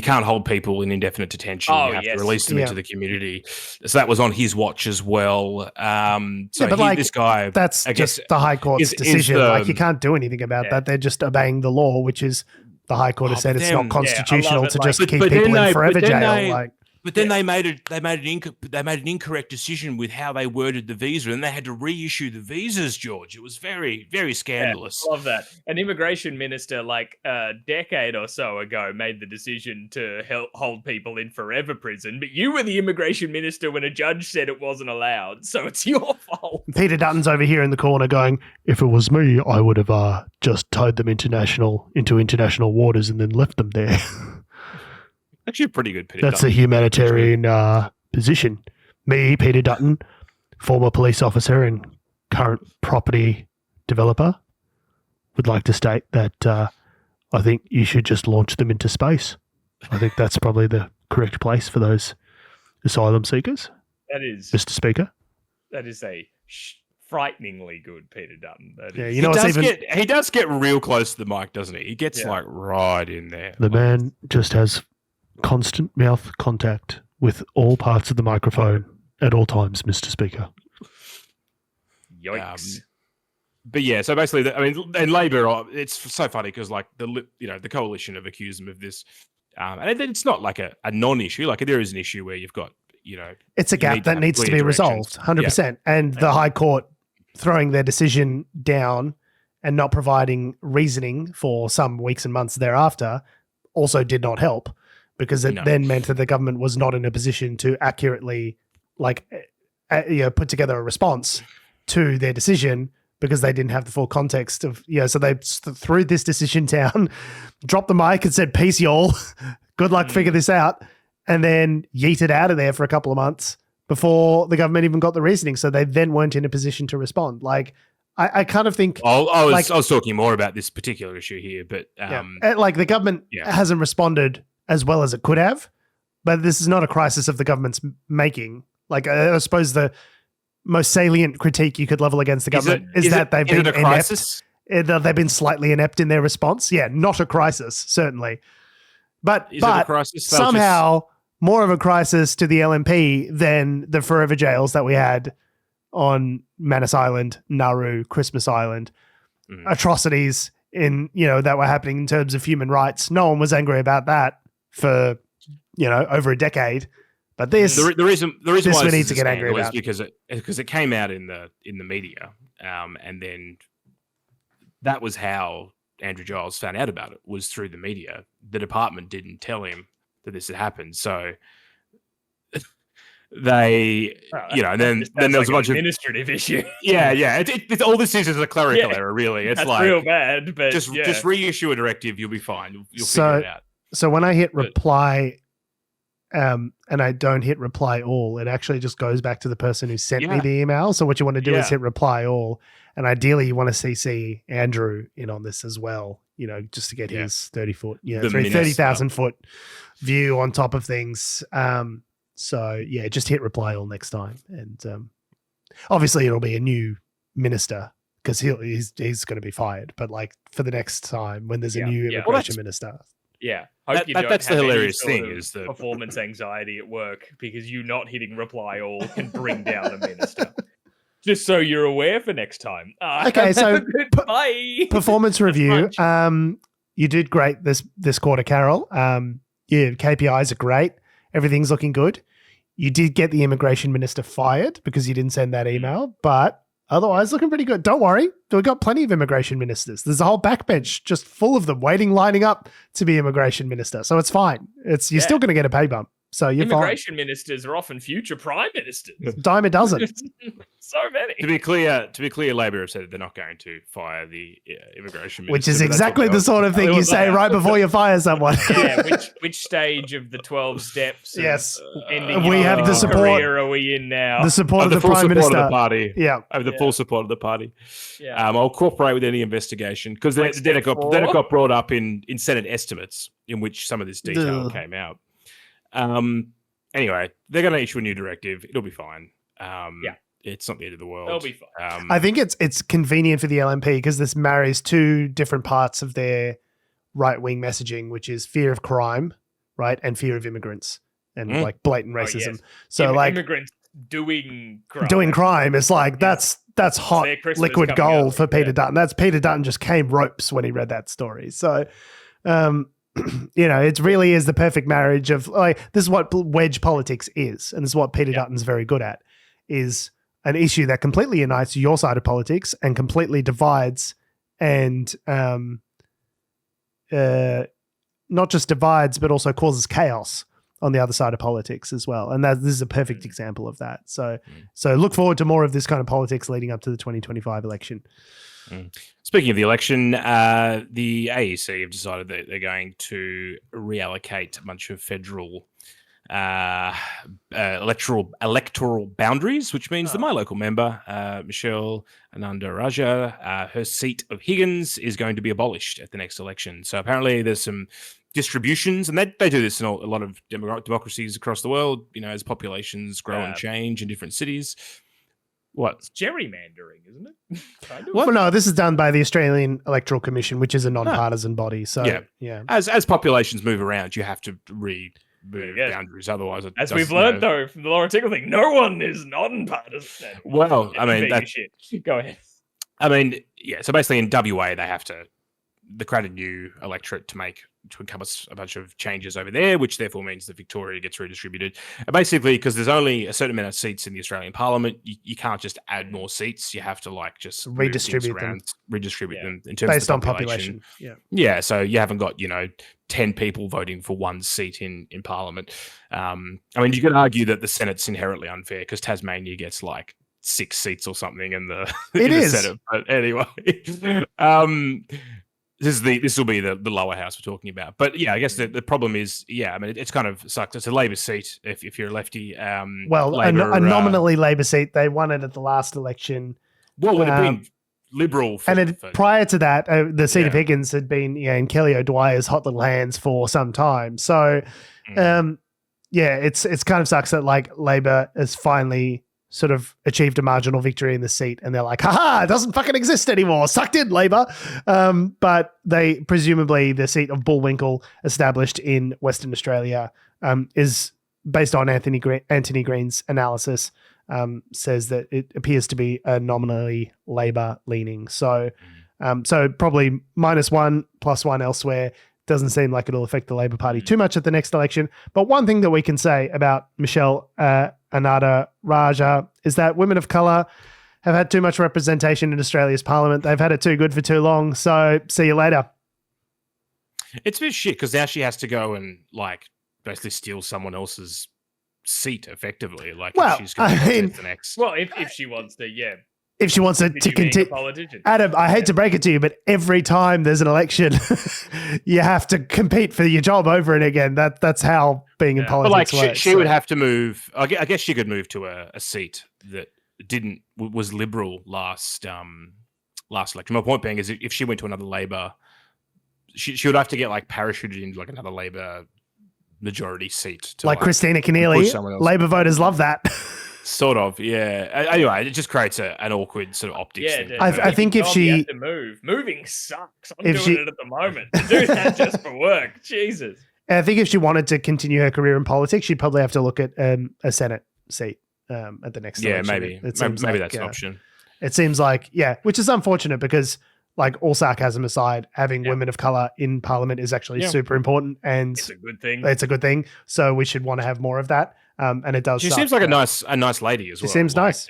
can't hold people in indefinite detention. You have to release them into the community. So that was on his watch as well. This guy, that's just the High Court's decision. You can't do anything about that. They're just obeying the law, which is the High Court has said it's not constitutional to just keep people in forever jail. But then they made an incorrect decision with how they worded the visa, and they had to reissue the visas, George. It was very, very scandalous. I love that. An immigration minister, like a decade or so ago, made the decision to hold people in forever prison. But you were the immigration minister when a judge said it wasn't allowed, so it's your fault. Peter Dutton's over here in the corner going, "If it was me, I would have just towed them into international waters and then left them there." Actually, a pretty good Peter That's Dutton. A humanitarian position. Me, Peter Dutton, former police officer and current property developer, would like to state that I think you should just launch them into space. I think that's probably the correct place for those asylum seekers. That is, Mr. Speaker. That is a frighteningly good Peter Dutton. He does get real close to the mic, doesn't he? He gets right in there. The man just has constant mouth contact with all parts of the microphone at all times, Mr. Speaker. Yikes. But yeah, so basically, and Labor, it's so funny because the coalition have accused them of this, and it's not like a non-issue. Like there is an issue where you've got, it's a gap that needs to be resolved, 100%. And the High Court throwing their decision down and not providing reasoning for some weeks and months thereafter also did not help. Because it then meant that the government was not in a position to accurately, put together a response to their decision because they didn't have the full context of, so they threw this decision down, dropped the mic and said, "Peace, y'all. Good luck, figure this out," and then yeeted out of there for a couple of months before the government even got the reasoning. So they then weren't in a position to respond. I kind of think I was talking more about this particular issue here, but the government hasn't responded as well as it could have, but this is not a crisis of the government's making. I suppose the most salient critique you could level against the government is that they've been inept. They've been slightly inept in their response. Yeah, not a crisis, certainly. But somehow more of a crisis to the LNP than the forever jails that we had on Manus Island, Nauru, Christmas Island. Atrocities that were happening in terms of human rights. No one was angry about that for over a decade, but the reason why we need to get angry about because it came out in the media, and then that was how Andrew Giles found out about it, was through the media. The department didn't tell him that this had happened, so they then there was a bunch of administrative issue. All this is a clerical error, really. It's that's real bad, but just reissue a directive, you'll be fine. You'll figure it out. So when I hit reply, and I don't hit reply all, it actually just goes back to the person who sent me the email. So what you want to do is hit reply all, and ideally you want to CC Andrew in on this as well, just to get his 30,000 foot view on top of things. Just hit reply all next time. And obviously it'll be a new minister because he's going to be fired. But for the next time when there's a new immigration minister. Yeah, Hope you don't that's the have any hilarious sort thing of is that performance anxiety at work because you not hitting reply all can bring down a minister. Just so you're aware for next time. Okay, so bye. Performance review. You did great this quarter, Carol. Your KPIs are great. Everything's looking good. You did get the immigration minister fired because you didn't send that email, but otherwise looking pretty good. Don't worry. We've got plenty of immigration ministers. There's a whole backbench just full of them waiting, lining up to be immigration minister. So it's fine. You're still going to get a pay bump. So you're immigration ministers are often future prime ministers. Dime a dozen. So many. To be clear, Labor have said they're not going to fire the immigration minister. Which is exactly the sort of thing you say right before you fire someone. Yeah, which stage of the 12 steps? Yes, we have the support. Are we in now? The support of the full prime support minister. Of the party. Yeah, I have the full support of the party. Yeah. I'll cooperate with any investigation because then it got brought up in Senate estimates in which some of this detail came out. Anyway, they're going to issue a new directive. It'll be fine. It's not the end of the world. It'll be fine. I think it's convenient for the LNP because this marries two different parts of their right-wing messaging, which is fear of crime, right, and fear of immigrants and like blatant racism. Yes. So like immigrants doing crime is like that's hot liquid gold for Peter Dutton. That's Peter Dutton just came ropes when he read that story. So it really is the perfect marriage of like this is what wedge politics is, and this is what Peter Dutton's very good at, is an issue that completely unites your side of politics and completely divides and not just divides but also causes chaos on the other side of politics as well. And this is a perfect example of that. So look forward to more of this kind of politics leading up to the 2025 election. Speaking of the election, the AEC have decided that they're going to reallocate a bunch of federal electoral boundaries, which means that my local member, Michelle Ananda Raja, her seat of Higgins is going to be abolished at the next election. So apparently there's some distributions, and they do this in a lot of democracies across the world, as populations grow and change in different cities. What? It's gerrymandering, isn't it? Kind of. Well, no, this is done by the Australian Electoral Commission, which is a non-partisan body. So, yeah. As populations move around, you have to remove boundaries. Otherwise, as we've learned, though, from the Laura Tickle thing, no one is non-partisan. Well, I mean, go ahead. I mean, so basically in WA, they have to create a new electorate to encompass a bunch of changes over there, which therefore means that Victoria gets redistributed. And basically, because there's only a certain amount of seats in the Australian Parliament, you can't just add more seats. You have to just redistribute them in terms based of on population. Yeah. So you haven't got 10 people voting for one seat in Parliament. I mean, you could argue that the Senate's inherently unfair because Tasmania gets 6 seats or something in the Senate. But anyway. This will be the lower house we're talking about. But yeah, I guess the problem is, I mean, it's kind of sucks. It's a Labor seat if you're a lefty. A nominally Labor seat. They won it at the last election. Well, would have been Liberal. Prior to that, the seat of Higgins had been in Kelly O'Dwyer's hot little hands for some time. So, it's kind of sucks that Labor has finally sort of achieved a marginal victory in the seat, and they're like, haha, it doesn't fucking exist anymore. Sucked in, Labor. But they presumably the seat of Bullwinkle, established in Western Australia, is based on Anthony Green's analysis, says that it appears to be a nominally Labor leaning. So probably -1, +1 elsewhere. Doesn't seem like it'll affect the Labor Party too much at the next election. But one thing that we can say about Michelle Ananda Raja is that women of colour have had too much representation in Australia's parliament. They've had it too good for too long. So see you later. It's a bit shit because now she has to go and basically steal someone else's seat effectively. If she's going to the next. Well, if she wants to, If she wants to continue, Adam, I hate to break it to you, but every time there's an election, you have to compete for your job over and again. That's how being in politics works. She would have to move. I guess she could move to a seat that was Liberal last election. My point being is, if she went to another Labor, she would have to get parachuted into another Labor majority seat. To, Christina Keneally, Labor voters love that. Sort of, yeah. Anyway, it just creates an awkward sort of optics thing. I think if she... Moving sucks. I'm doing it at the moment. To do that just for work. Jesus. I think if she wanted to continue her career in politics, she'd probably have to look at a Senate seat at the next election. Maybe that's an option. It seems like, which is unfortunate because, like, all sarcasm aside, having women of color in parliament is actually super important, and it's a good thing. It's a good thing. So we should want to have more of that. And it does. She seems like a nice lady as well. She seems nice.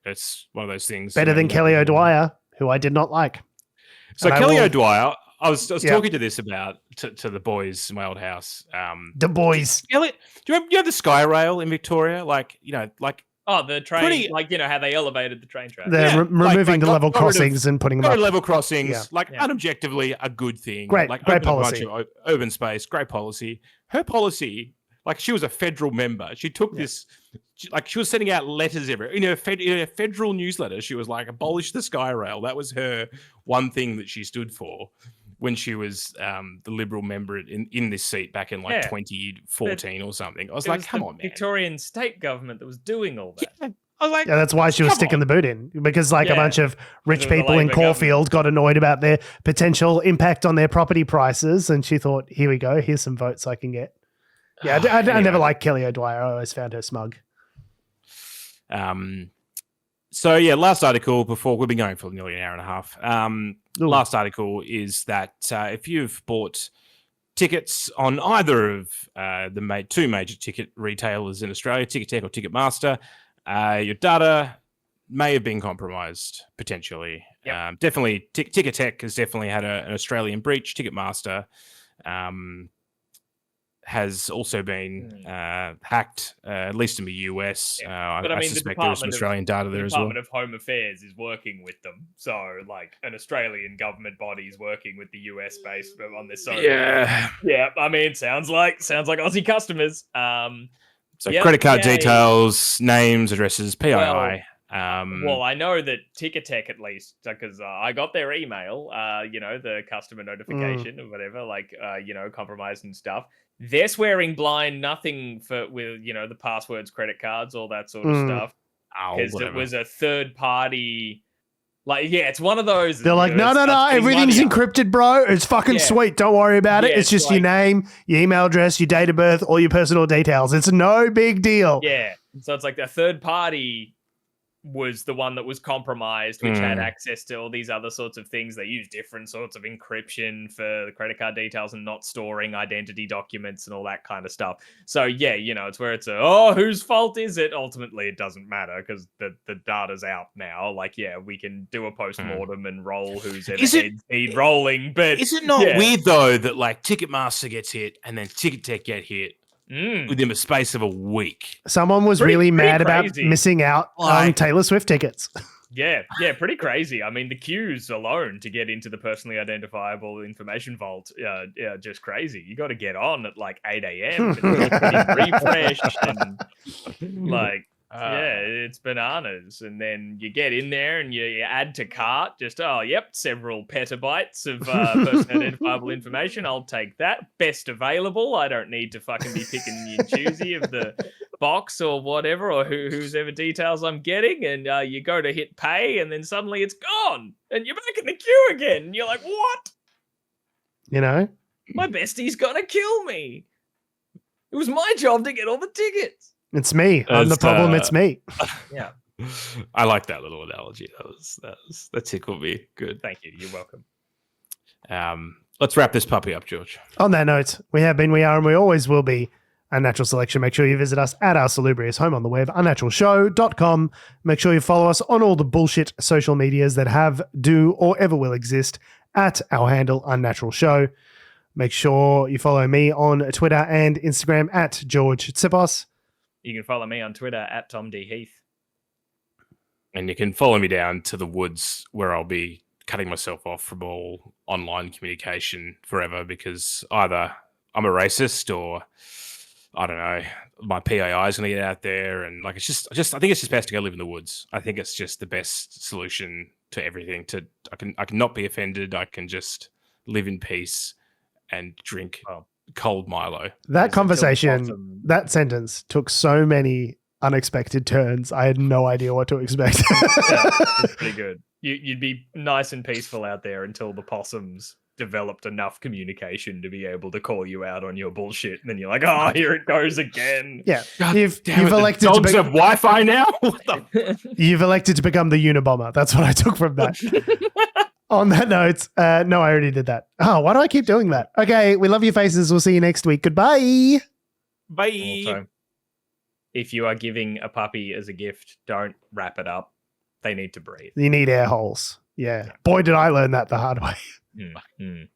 It's one of those things. Better than Kelly O'Dwyer, who I did not like. So Kelly O'Dwyer, I was talking to this about to the boys in my old house. The boys. Do you have the Sky Rail in Victoria? The train, how they elevated the train track. They're removing the level crossings and putting them up. Level crossings, unobjectively a good thing. Great policy. Urban space, great policy. Her policy, she was a federal member. She took this, she was sending out letters everywhere. In her federal newsletter, she was like, abolish the Sky Rail. That was her one thing that she stood for when she was the Liberal member in this seat back in 2014 or something. I was like, come on, man. Victorian state government that was doing all that. Yeah. I was like, that's why she was sticking the boot in, because a bunch of rich people in Caulfield got annoyed about their potential impact on their property prices. And she thought, here we go. Here's some votes I can get. Yeah, I never liked Kelly O'Dwyer. I always found her smug. Last article before we've been going for nearly an hour and a half. Last article is that if you've bought tickets on either of the two major ticket retailers in Australia, Ticketek or Ticketmaster, your data may have been compromised potentially. Yep. Definitely, Ticketek has definitely had an Australian breach. Ticketmaster has also been hacked, at least in the US. I suspect there's some Australian data there as well. The Department of Home Affairs is working with them. So, an Australian government body is working with the US based on this. So, yeah. I mean, sounds like Aussie customers. Credit card details, names, addresses, PII. Well, I know that Ticketek, at least, because I got their email, the customer notification or whatever, compromised and stuff. They're swearing blind, nothing with the passwords, credit cards, all that sort of stuff. Because it was a third party. It's one of those. They're like, no, everything's encrypted, bro. It's fucking sweet. Don't worry about it. It's just your name, your email address, your date of birth, all your personal details. It's no big deal. Yeah. So it's like the third party was the one that was compromised, which had access to all these other sorts of things. They use different sorts of encryption for the credit card details and not storing identity documents and all that kind of stuff. So it's where it's whose fault is it? Ultimately, it doesn't matter because the data's out now. We can do a post-mortem and roll who's ever head rolling. But is it not weird though that Ticketmaster gets hit and then Ticketek get hit within a space of a week? Someone was really mad about missing out on Taylor Swift tickets. Yeah, pretty crazy. I mean, the queues alone to get into the personally identifiable information vault, just crazy. You got to get on at 8 a.m. and refreshed and it's bananas. And then you get in there and you add to cart several petabytes of personally identifiable information. I'll take that. Best available. I don't need to fucking be picking and choosy of the box or whatever, or whose ever details I'm getting. And you go to hit pay and then suddenly it's gone and you're back in the queue again. And you're like, what? My bestie's gonna kill me. It was my job to get all the tickets. It's me. I'm the problem. It's me. Yeah. I like that little analogy. That tickled me. Good. Thank you. You're welcome. Let's wrap this puppy up, George. On that note, we have been, we are, and we always will be Unnatural Selection. Make sure you visit us at our salubrious home on the web, unnaturalshow.com. Make sure you follow us on all the bullshit social medias that have, do, or ever will exist at our handle, Unnatural Show. Make sure you follow me on Twitter and Instagram at George Tsipos. You can follow me on Twitter at Tom D. Heath. And you can follow me down to the woods where I'll be cutting myself off from all online communication forever because either I'm a racist or, I don't know, my PII is going to get out there. And I think it's just best to go live in the woods. I think it's just the best solution to everything. I can not be offended. I can just live in peace and drink cold Milo. That conversation, that sentence took so many unexpected turns. I had no idea what to expect. It's pretty good. You'd be nice and peaceful out there until the possums developed enough communication to be able to call you out on your bullshit, and then you're like, "Oh, here it goes again." Yeah, God you've damn it, elected the to dogs have Wi-Fi now. What the you've elected to become the Unabomber. That's what I took from that. On that note, no, I already did that. Oh, why do I keep doing that? Okay, we love your faces. We'll see you next week. Goodbye. Bye. Also, if you are giving a puppy as a gift, don't wrap it up. They need to breathe. You need air holes. Yeah. Boy, did I learn that the hard way. Mm, mm.